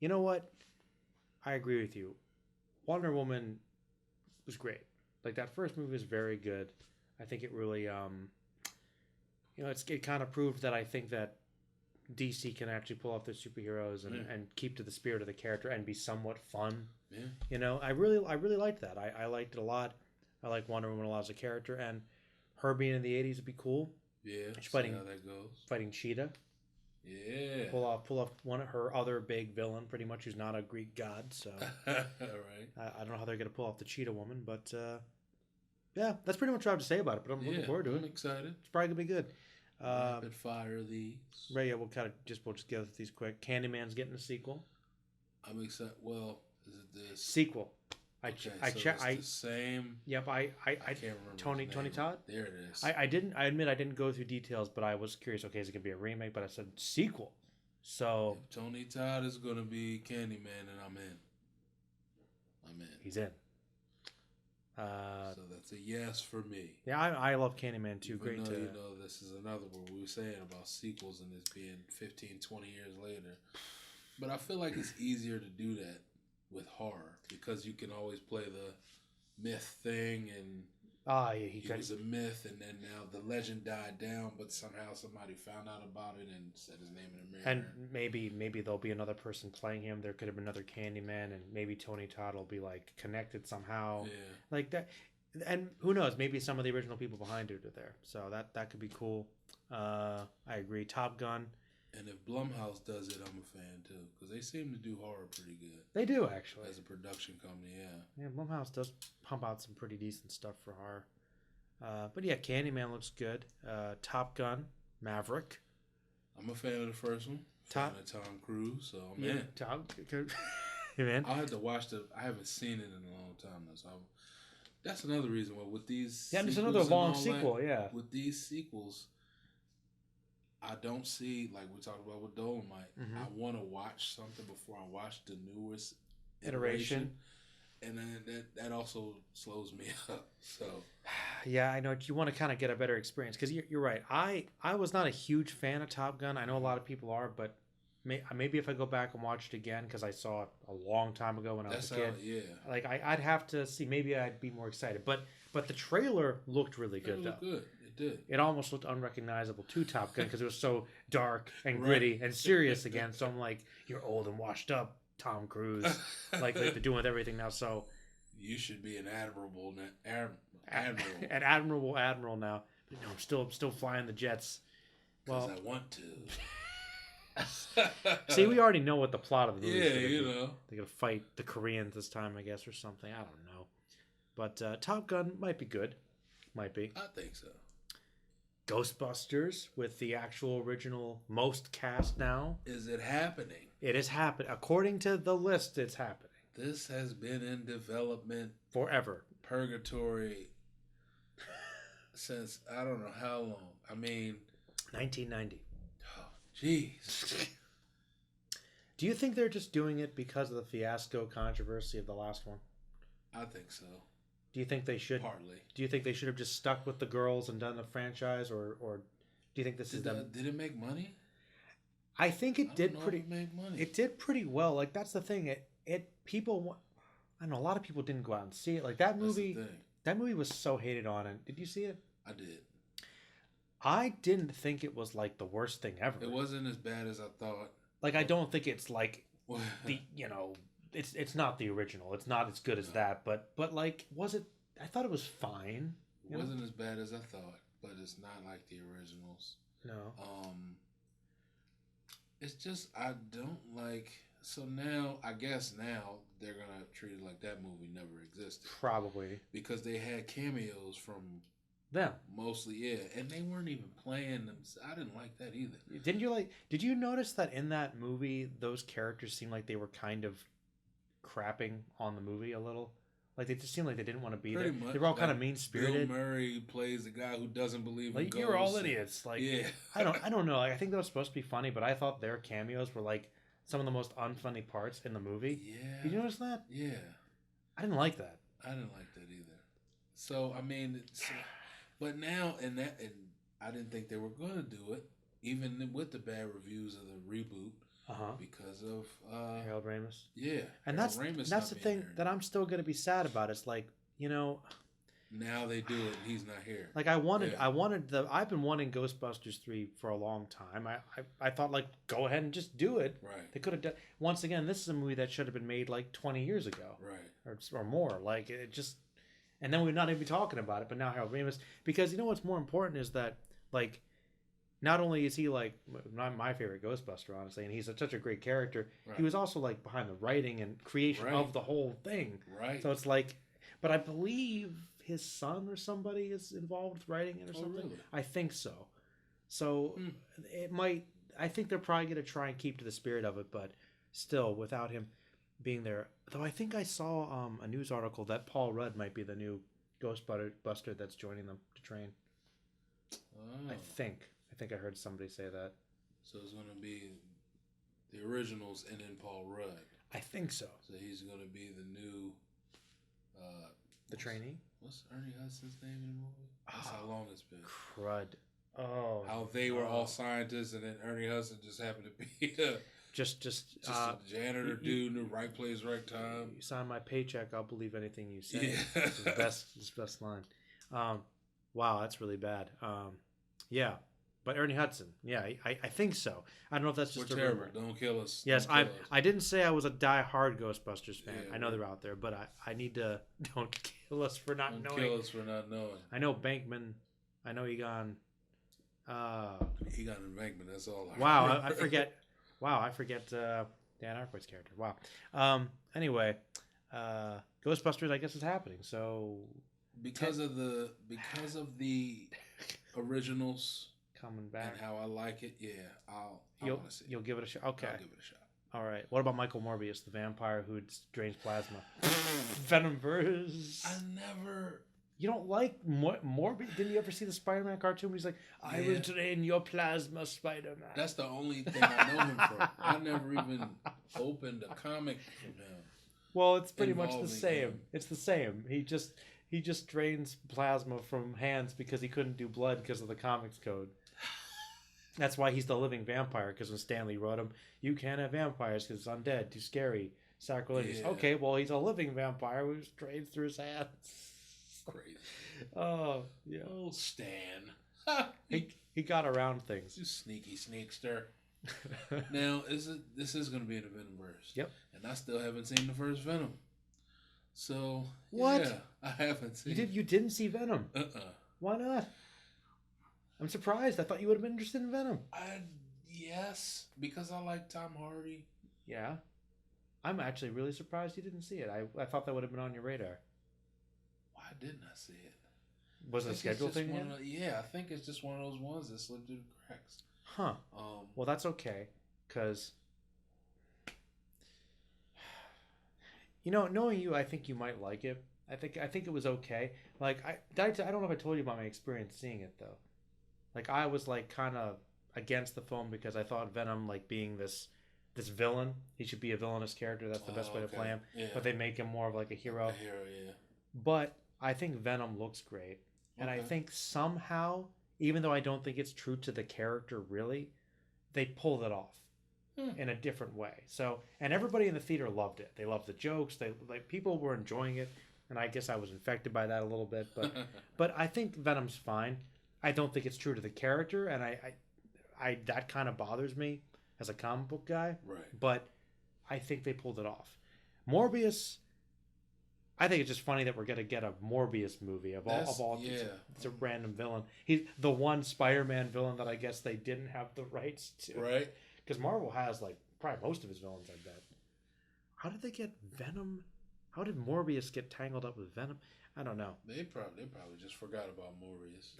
you know what? I agree with you. Wonder Woman was great. Like, that first movie was very good. I think it really, it kind of proved that I think that DC can actually pull off their superheroes and keep to the spirit of the character and be somewhat fun. Yeah. You know, I really liked that. I liked it a lot. I like Wonder Woman a lot as a character, and her being in the 80s would be cool. Yeah. She's fighting how that goes. Fighting Cheetah. Yeah. Pull off one of her other big villain, pretty much, who's not a Greek god. So, right. I don't know how they're gonna pull off the Cheetah Woman, but yeah, that's pretty much what I have to say about it. But I'm looking forward to it. I'm excited. It's probably gonna be good. Rapid fire these. Right, yeah, we'll just go through these quick. Candyman's getting a sequel. I'm excited. Well, is it the sequel? I checked. The same. Yep, I can't remember. Tony Todd. There it is. I admit I didn't go through details, but I was curious. Okay, is it gonna be a remake? But I said sequel. So if Tony Todd is gonna be Candyman, and I'm in. He's in. So that's a yes for me. Yeah, I love Candyman too. Even though, you know, this is another one we were saying about sequels and this being 15, 20 years later. But I feel like it's easier to do that with horror because you can always play the myth thing and he was a myth, and then now the legend died down, but somehow somebody found out about it and said his name in a mirror. And maybe there'll be another person playing him. There could have been another Candyman, and maybe Tony Todd will be like connected somehow, like that. And who knows? Maybe some of the original people behind it are there, so that could be cool. I agree. Top Gun. And if Blumhouse does it, I'm a fan too, because they seem to do horror pretty good. They do, actually. As a production company, yeah. Yeah, Blumhouse does pump out some pretty decent stuff for horror. But yeah, Candyman looks good. Top Gun, Maverick. I'm a fan of the first one. Fan of Tom Cruise, so I'm in. You in? I'll have to watch I haven't seen it in a long time though, so that's another reason why with these. Yeah, there's another long sequel. With these sequels, I don't see, like we talked about with Dolomite. Mm-hmm. I want to watch something before I watch the newest iteration. And then that also slows me up. So yeah, I know you want to kind of get a better experience because you're right. I was not a huge fan of Top Gun. I know a lot of people are, but maybe if I go back and watch it again because I saw it a long time ago when I was a kid. Like I'd have to see. Maybe I'd be more excited. But the trailer looked really good. Though. Good. It did. It almost looked unrecognizable to Top Gun because it was so dark and gritty and serious again. So I'm like, you're old and washed up, Tom Cruise, like they're doing with everything now. So you should be an admiral an admiral now. But no, I'm still flying the jets. Well, I want to. See, we already know what the plot of the movie is. Yeah, you know, they're gonna fight the Koreans this time, I guess, or something. I don't know, but Top Gun might be good. Might be. I think so. Ghostbusters with the actual original most cast now. Is it happening? It is happening. According to the list, it's happening. This has been in development forever. Purgatory since I don't know how long. I mean, 1990. Oh, jeez. Do you think they're just doing it because of the fiasco controversy of the last one? I think so. Do you think they should? Partly. Do you think they should have just stuck with the girls and done the franchise, or do you think this is them? Did it make money? I think it did pretty. Make money. It did pretty well. Like that's the thing. People. I know a lot of people didn't go out and see it. Like that movie. That movie was so hated on. And did you see it? I did. I didn't think it was like the worst thing ever. It wasn't as bad as I thought. Like I don't think it's like the It's not the original. It's not as good as that. But like, was it? I thought it was fine. It wasn't as bad as I thought, but it's not like the originals. No. It's just I don't like. So now I guess now they're gonna treat it like that movie never existed. Probably because they had cameos from them mostly, yeah, and they weren't even playing them. I didn't like that either. Didn't you like? Did you notice that in that movie those characters seemed like they were kind of crapping on the movie a little? Like they just seemed like they didn't want to be there. They were all kind of mean spirited. Bill Murray plays the guy who doesn't believe in ghosts. You're all idiots. Like yeah. I don't know. Like, I think that was supposed to be funny, but I thought their cameos were like some of the most unfunny parts in the movie. Yeah. Did you notice that? Yeah. I didn't like that. I didn't like that either. So I mean, but now and I didn't think they were going to do it, even with the bad reviews of the reboot. Because of Harold Ramis. Yeah. And that's the thing that I'm still going to be sad about. It's like, you know, now they do it and he's not here. Like I've been wanting Ghostbusters 3 for a long time. I thought like go ahead and just do it. Right. They could have done. Once again, this is a movie that should have been made like 20 years ago. Right. Or more. Like it just, and then we're not even talking about it. But now Harold Ramis, because you know what's more important is that like, not only is he like not my favorite Ghostbuster, honestly, and he's such a great character, right. He was also like behind the writing and creation right. of the whole thing. Right. So it's like, but I believe his son or somebody is involved with writing it or something. Really? I think so. So it might. I think they're probably going to try and keep to the spirit of it, but still, without him being there. Though I think I saw a news article that Paul Rudd might be the new Ghostbuster that's joining them to train. Oh. I think I heard somebody say that. So it's going to be the originals and then Paul Rudd. I think so. So he's going to be the new... the trainee? What's Ernie Hudson's name in the movie? That's how long it's been. Crud. Oh. How they were all scientists and then Ernie Hudson just happened to be just a janitor dude in the right place, right time. You sign my paycheck, I'll believe anything you say. Yeah. It's his best line. Wow, that's really bad. Yeah. But Ernie Hudson, yeah, I think so. I don't know if that's just We're terrible. Don't kill us. Yes, I didn't say I was a die-hard Ghostbusters fan. Yeah, I know they're out there, but I need to don't kill us for not knowing. Kill us for not knowing. I know Bankman. I know Egon. He got an embankment. That's all. I forget. Wow, I forget Dan Aykroyd's character. Wow. Anyway, Ghostbusters, I guess, is happening. So because of the originals. Coming back. And how I like it, yeah, I want to see it. You'll give it a shot? Okay. I'll give it a shot. All right. What about Michael Morbius, the vampire who drains plasma? Venomverse. I never... You don't like Morbius? Didn't you ever see the Spider-Man cartoon where he's like, I will drain your plasma, Spider-Man? That's the only thing I know him from. I never even opened a comic from him. Well, it's pretty much the same. Him. It's the same. He just drains plasma from hands because he couldn't do blood because of the comics code. That's why he's the living vampire, because when Stanley wrote him, you can't have vampires because it's undead, too scary, sacrilegious. Yeah. Okay, well, he's a living vampire who drains through his hands. Crazy. Oh, yeah. Oh, Stan. he got around things. You sneaky sneakster. Now, this is going to be in the Venomverse. Yep. And I still haven't seen the first Venom. So, what? Yeah, I haven't seen You didn't see Venom? Why not? I'm surprised. I thought you would have been interested in Venom. Yes, because I like Tom Hardy. Yeah. I'm actually really surprised you didn't see it. I thought that would have been on your radar. Why didn't I see it? Was it a schedule thing? Yeah, I think it's just one of those ones that slipped through the cracks. Huh. Well, that's okay, because... You know, knowing you, I think you might like it. I think it was okay. Like, I don't know if I told you about my experience seeing it, though. Like, I was, like, kind of against the film because I thought Venom, like, being this villain, he should be a villainous character. That's the best way to play him. Yeah. But they make him more of, like, a hero. A hero, yeah. But I think Venom looks great. And I think somehow, even though I don't think it's true to the character, really, they pulled it off in a different way. So, and everybody in the theater loved it. They loved the jokes. People were enjoying it. And I guess I was infected by that a little bit. But I think Venom's fine. I don't think it's true to the character, and I that kind of bothers me as a comic book guy. Right. But I think they pulled it off. Morbius, I think it's just funny that we're gonna get a Morbius movie of all. Yeah. It's a random villain. He's the one Spider-Man villain that I guess they didn't have the rights to. Right. Because Marvel has like probably most of his villains, I bet. How did they get Venom? How did Morbius get tangled up with Venom? I don't know. They probably just forgot about Morbius.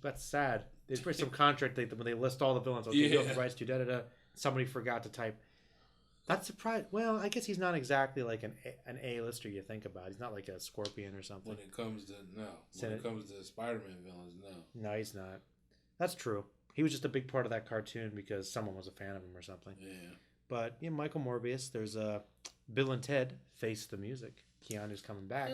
That's sad. There's probably some contract when they list all the villains. Okay, you have the rights to da-da-da. Somebody forgot to type. That's surprising. Well, I guess he's not exactly like an A-lister you think about. He's not like a Scorpion or something. When it comes to Spider-Man villains, no. No, he's not. That's true. He was just a big part of that cartoon because someone was a fan of him or something. Yeah. But Michael Morbius. There's Bill and Ted Face the Music. Keanu's coming back.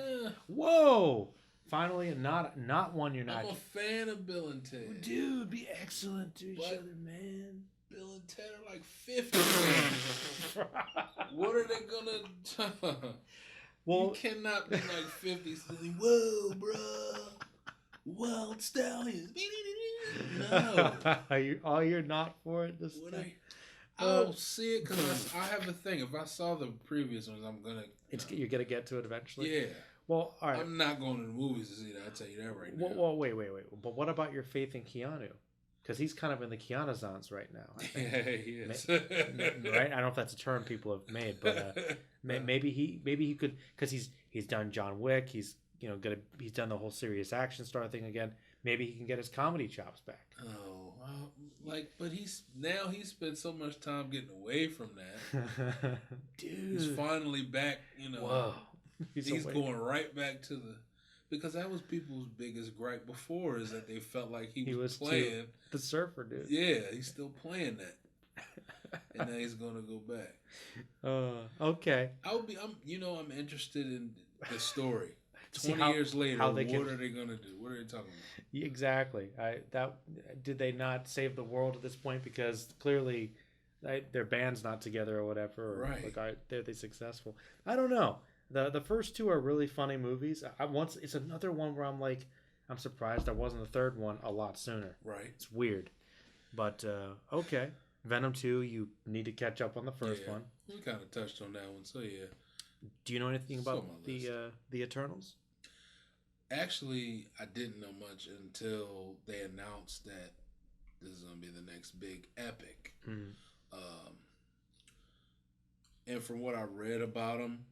Whoa! Finally, not one you're not. I'm a fan of Bill and Ted. Dude, be excellent to each other, man. Bill and Ted are like 50. What are they gonna do? Well, you cannot be like 50 saying, "Whoa, bro, wild stallions." No. You're not for it this time? I'll see it because I have a thing. If I saw the previous ones, I'm gonna. You're gonna get to it eventually. Yeah. Well, all right. I'm not going to the movies to see that. I'll tell you that right now. Well, wait. But what about your faith in Keanu? Because he's kind of in the Keanu-zance right now. I think. Yeah, he is. Right? I don't know if that's a term people have made, but maybe he could, because he's done John Wick. He's he's done the whole serious action star thing again. Maybe he can get his comedy chops back. Oh, but he's spent so much time getting away from that. Dude, he's finally back. Whoa, he's going right back to because that was people's biggest gripe before, is that they felt like he was playing the surfer dude. Yeah, he's still playing that, and now he's gonna go back. Okay. I'm interested in the story. 20 years later, what are they gonna do? What are they talking about? Exactly. Did they not save the world at this point? Because clearly, their band's not together or whatever. Or right. They're they successful? I don't know. The first two are really funny movies. It's another one where I'm surprised there wasn't a third one a lot sooner. Right. It's weird, but okay. Venom 2, you need to catch up on the first one. We kind of touched on that one, so yeah. Do you know anything about the Eternals? Actually, I didn't know much until they announced that this is going to be the next big epic. Mm-hmm. And from what I read about them,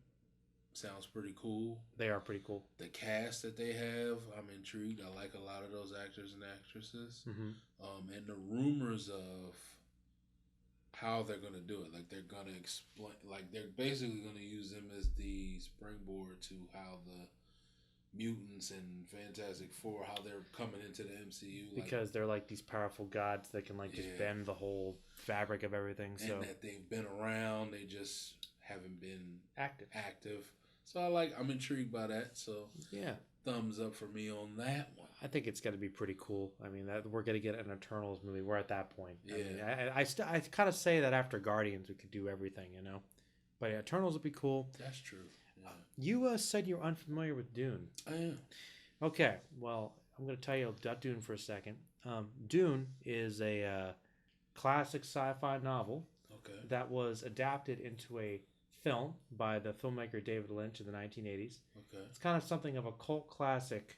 sounds pretty cool. They are pretty cool. The cast that they have, I'm intrigued. I like a lot of those actors and actresses. Mm-hmm. And the rumors of how they're going to do it. Like, they're going to explain, like, they're basically going to use them as the springboard to how the Mutants and Fantastic Four, how they're coming into the MCU. Because they're like these powerful gods that can just bend the whole fabric of everything. And that they've been around, they just haven't been active. So I'm intrigued by that. So yeah, thumbs up for me on that one. I think it's going to be pretty cool. I mean, we're going to get an Eternals movie. We're at that point. Yeah. I mean, I kind of say that after Guardians we could do everything, But yeah, Eternals would be cool. That's true. Yeah. You said you're unfamiliar with Dune. I am. Okay, well, I'm going to tell you about Dune for a second. Dune is a classic sci-fi novel that was adapted into a film by the filmmaker David Lynch in the 1980s. Okay. It's kind of something of a cult classic.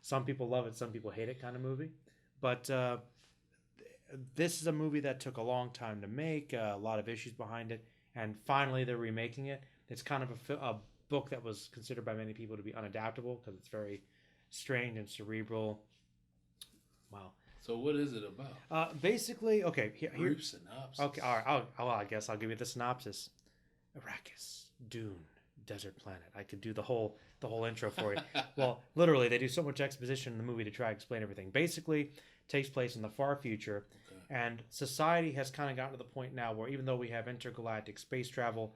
Some people love it, some people hate it kind of movie. But this is a movie that took a long time to make, a lot of issues behind it, and finally they're remaking it. It's kind of a book that was considered by many people to be unadaptable because it's very strange and cerebral. Wow. So what is it about? Basically, okay. Here, synopsis. Okay, all right. I guess I'll give you the synopsis. Arrakis, Dune, desert planet. I could do the whole intro for you. Well, literally, they do so much exposition in the movie to try to explain everything. Basically, it takes place in the far future, and society has kind of gotten to the point now where even though we have intergalactic space travel,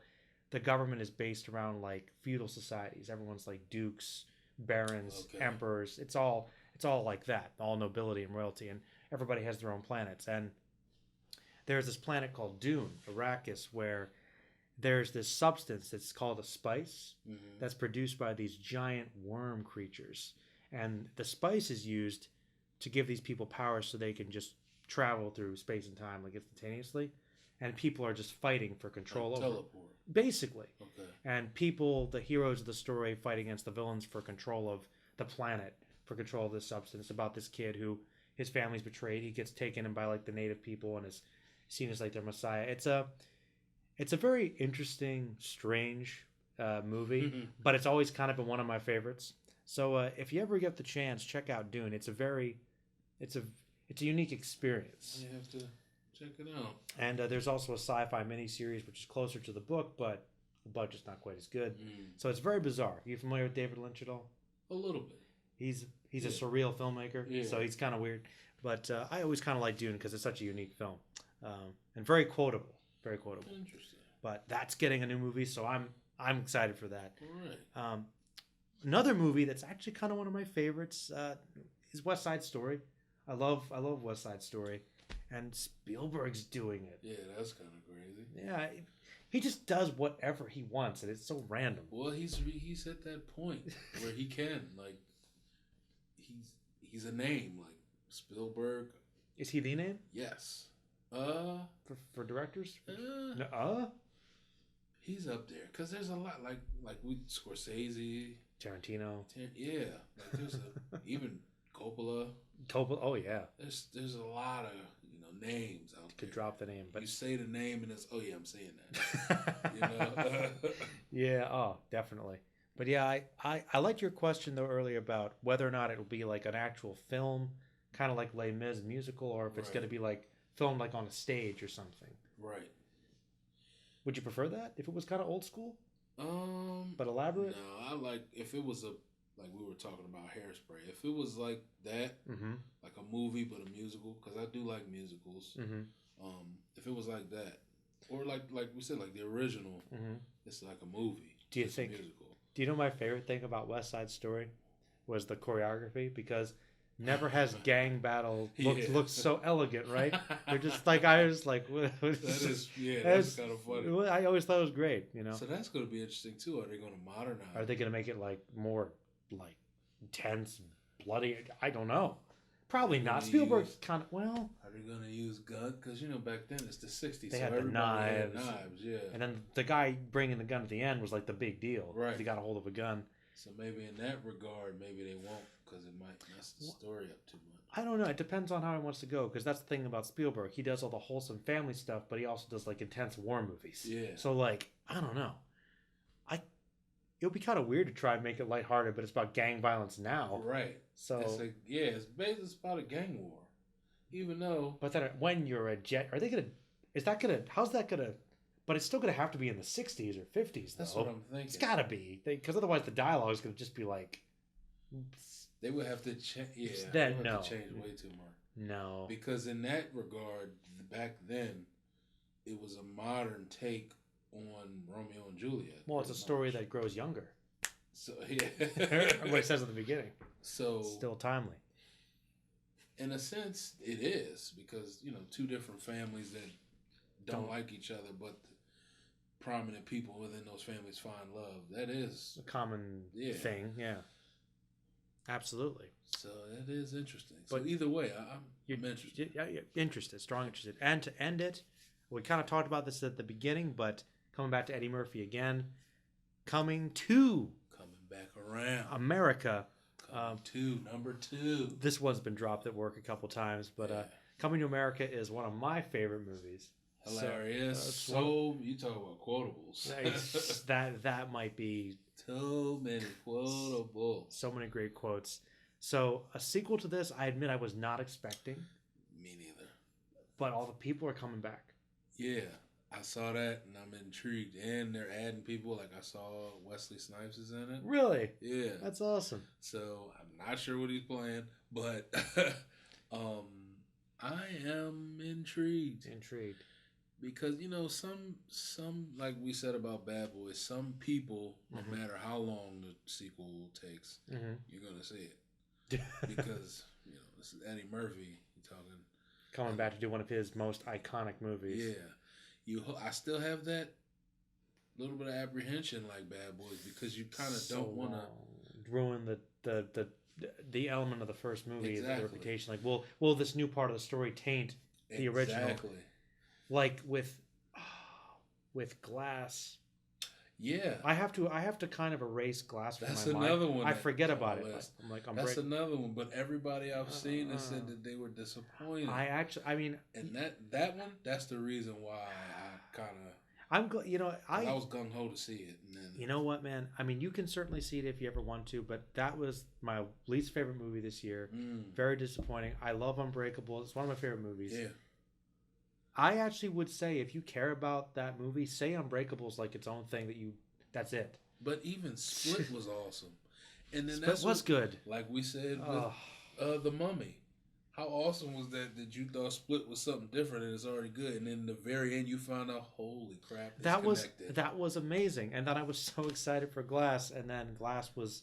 the government is based around like feudal societies. Everyone's like dukes, barons, emperors. It's all like that, all nobility and royalty, and everybody has their own planets. And there's this planet called Dune, Arrakis, where there's this substance that's called a spice that's produced by these giant worm creatures. And the spice is used to give these people powers so they can just travel through space and time like instantaneously. And people are just fighting for control over teleport. Basically. Okay. And people, the heroes of the story, fight against the villains for control of the planet, for control of this substance. About this kid who his family's betrayed. He gets taken in by like the native people and is seen as like their messiah. It's a very interesting, strange movie, but it's always kind of been one of my favorites. So if you ever get the chance, check out Dune. It's a unique experience. I have to check it out. And there's also a sci-fi miniseries which is closer to the book, but the budget's not quite as good. So it's very bizarre. Are you familiar with David Lynch at all? A little bit. He's a surreal filmmaker, so he's kind of weird. But I always kind of like Dune because it's such a unique film and very quotable. Very quotable. Interesting. But that's getting a new movie, so I'm excited for that. All right. Another movie that's actually kind of one of my favorites is West Side Story. I love West Side Story, and Spielberg's doing it. Yeah, that's kind of crazy. Yeah, He just does whatever he wants, and it's so random. Well, he's at that point where he can he's a name like Spielberg. Is he the name? Yes. For directors? He's up there because there's a lot like we Scorsese, Tarantino. Yeah, like there's even Coppola. Oh yeah. There's a lot of names out there. Could drop the name, but you say the name and it's I'm saying that. Yeah. Oh, definitely. But yeah, I liked your question though earlier about whether or not it'll be like an actual film, kind of like Les Mis musical, or if it's going to be like filmed like on a stage or something. Right. Would you prefer that if it was kind of old school? But elaborate? No, I like if it was like we were talking about Hairspray. If it was like that, like a movie but a musical, because I do like musicals. If it was like that, or like we said, like the original, it's like a movie. Do you think? Musical. Do you know my favorite thing about West Side Story was the choreography? Because never has gang battle looked so elegant, right? They're just like, I was like, that's kind of funny. I always thought it was great, So that's going to be interesting too. Are they going to modernize? Are they going to make it like more like intense, bloody? I don't know. Probably not. Spielberg's kind of Are they going to use guns? Because back then it's the '60s. They had the knives. Yeah. And then the guy bringing the gun at the end was like the big deal. Right. He got a hold of a gun. So maybe in that regard, maybe they won't, because it might mess the story up too much. I don't know. It depends on how he wants to go, because that's the thing about Spielberg. He does all the wholesome family stuff, but he also does like intense war movies. Yeah. So like, I don't know. It would be kind of weird to try and make it lighthearted, but it's about gang violence now. Right. So it's like, it's basically about a gang war, even though. But then when you're a jet, are they gonna? Is that gonna? How's that gonna? But it's still gonna have to be in the '60s or '50s. That's what I'm thinking. It's gotta be, because otherwise the dialogue is gonna just be like. They would have to change. Yeah. Then to change way too much. No. Because in that regard, back then, it was a modern take on Romeo and Juliet. Well, it's a story that grows younger. So yeah, what it says at the beginning. So still timely. In a sense, it is, because two different families that don't like each other, but the prominent people within those families find love. That is a common thing. Yeah. Absolutely. So it is interesting. But either way, I'm interested. Yeah, interested, strong interested. And to end it, we kind of talked about this at the beginning, but coming back to Eddie Murphy again, coming back around America. Number 2. This one's been dropped at work a couple times, but Coming to America is one of my favorite movies. Hilarious. So you talk about quotables. that might be so many quotables. So many great quotes. So a sequel to this, I admit I was not expecting. Me neither. But all the people are coming back. Yeah, I saw that and I'm intrigued. And they're adding people. Like I saw Wesley Snipes is in it. Really? Yeah. That's awesome. So I'm not sure what he's playing, but I am intrigued. Because some like we said about Bad Boys, some people, no matter how long the sequel takes, you're gonna see it. Because this is Eddie Murphy. You're talking coming back to do one of his most iconic movies. Yeah, I still have that little bit of apprehension like Bad Boys, because you kind of don't want to ruin the element of the first movie, the reputation. Like, will this new part of the story taint the original? Exactly. Like with Glass. Yeah, I have to kind of erase Glass from That's my mind. another one. I forget about it. That's another one. But everybody I've seen has said that they were disappointed. And that one. That's the reason why I kind of. I was gung ho to see it. And then, you know what, man? I mean, you can certainly see it if you ever want to, but that was my least favorite movie this year. Very disappointing. I love Unbreakable. It's one of my favorite movies. Yeah. I actually would say, if you care about that movie, say Unbreakable's like its own thing. That's it. But even Split was awesome, and then Split was good. Like we said with The Mummy, how awesome was that you thought Split was something different and it's already good, and then in the very end you found out, holy crap, that was amazing. And then I was so excited for Glass, and then Glass was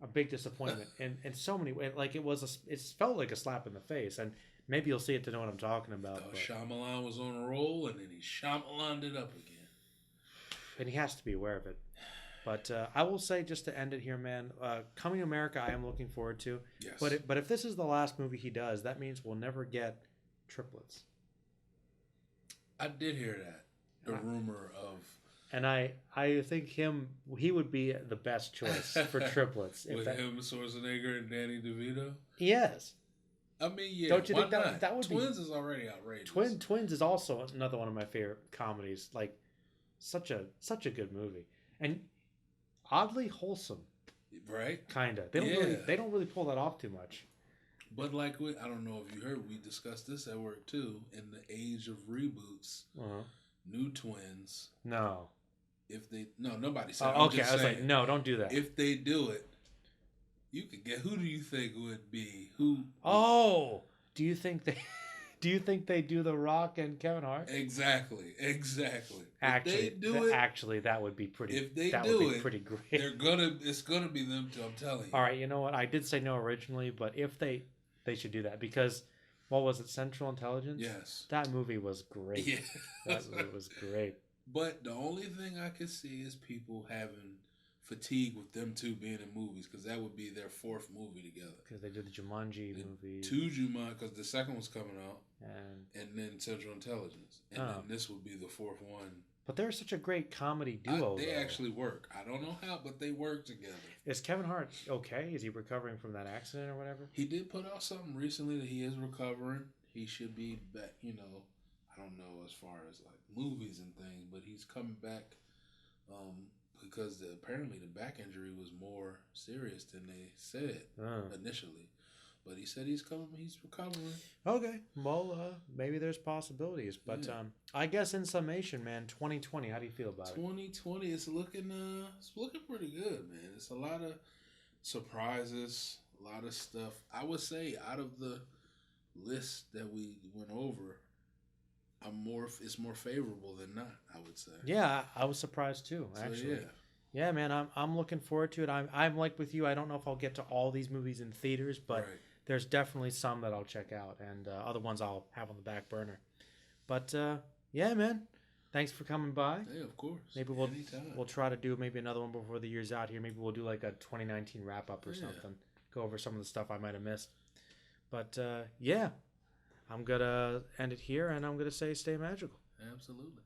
a big disappointment in so many ways. Like it felt like a slap in the face, and maybe you'll see it to know what I'm talking about. Shyamalan was on a roll, and then he Shyamalan'd it up again. and he has to be aware of it. But I will say, just to end it here, man, Coming to America, I am looking forward to. Yes. But if this is the last movie he does, that means we'll never get triplets. I did hear that. The rumor of... And I think he would be the best choice for triplets. With him, Schwarzenegger, and Danny DeVito? Yes. I mean, yeah. Don't you think that would Twins is already outrageous. Twins is also another one of my favorite comedies. Like, such a good movie. And oddly wholesome. Right? Kinda. They don't really pull that off too much. But like, I don't know if you heard, we discussed this at work too. In the age of reboots, new twins. No. Nobody said. Oh, okay, I was like, no, don't do that. If they do it, you could get. Who do you think would be who? Oh, do you think they do The Rock and Kevin Hart? Exactly. Actually, that would be pretty. If they that do would be it, pretty great. It's gonna be them too. I'm telling you. All right, you know what? I did say no originally, but if they should do that, because what was it? Central Intelligence. Yes. That movie was great. Yeah. That movie was great. But the only thing I could see is people having fatigue with them two being in movies, because that would be their fourth movie together. Because they did the Jumanji movie. Two Jumanji, because the second one's coming out, and then Central Intelligence, and then this would be the fourth one. But they're such a great comedy duo. They actually work. I don't know how, but they work together. Is Kevin Hart okay? Is he recovering from that accident or whatever? He did put out something recently that he is recovering. He should be back. I don't know as far as like movies and things, but he's coming back because apparently the back injury was more serious than they said initially. But he said he's recovering. Okay. Well, maybe there's possibilities. But I guess in summation, man, 2020, how do you feel about it? 2020 is looking pretty good, man. It's a lot of surprises, a lot of stuff. I would say out of the list that we went over, it's more favorable than not, I would say. Yeah, I was surprised too, actually. So, yeah, man, I'm looking forward to it. I'm like with you. I don't know if I'll get to all these movies in theaters, but there's definitely some that I'll check out, and other ones I'll have on the back burner. But yeah, man, thanks for coming by. Yeah, of course. Maybe we'll try to do maybe another one before the year's out here. Maybe we'll do like a 2019 wrap up or something. Go over some of the stuff I might have missed. But yeah, I'm gonna end it here, and I'm gonna say stay magical. Absolutely.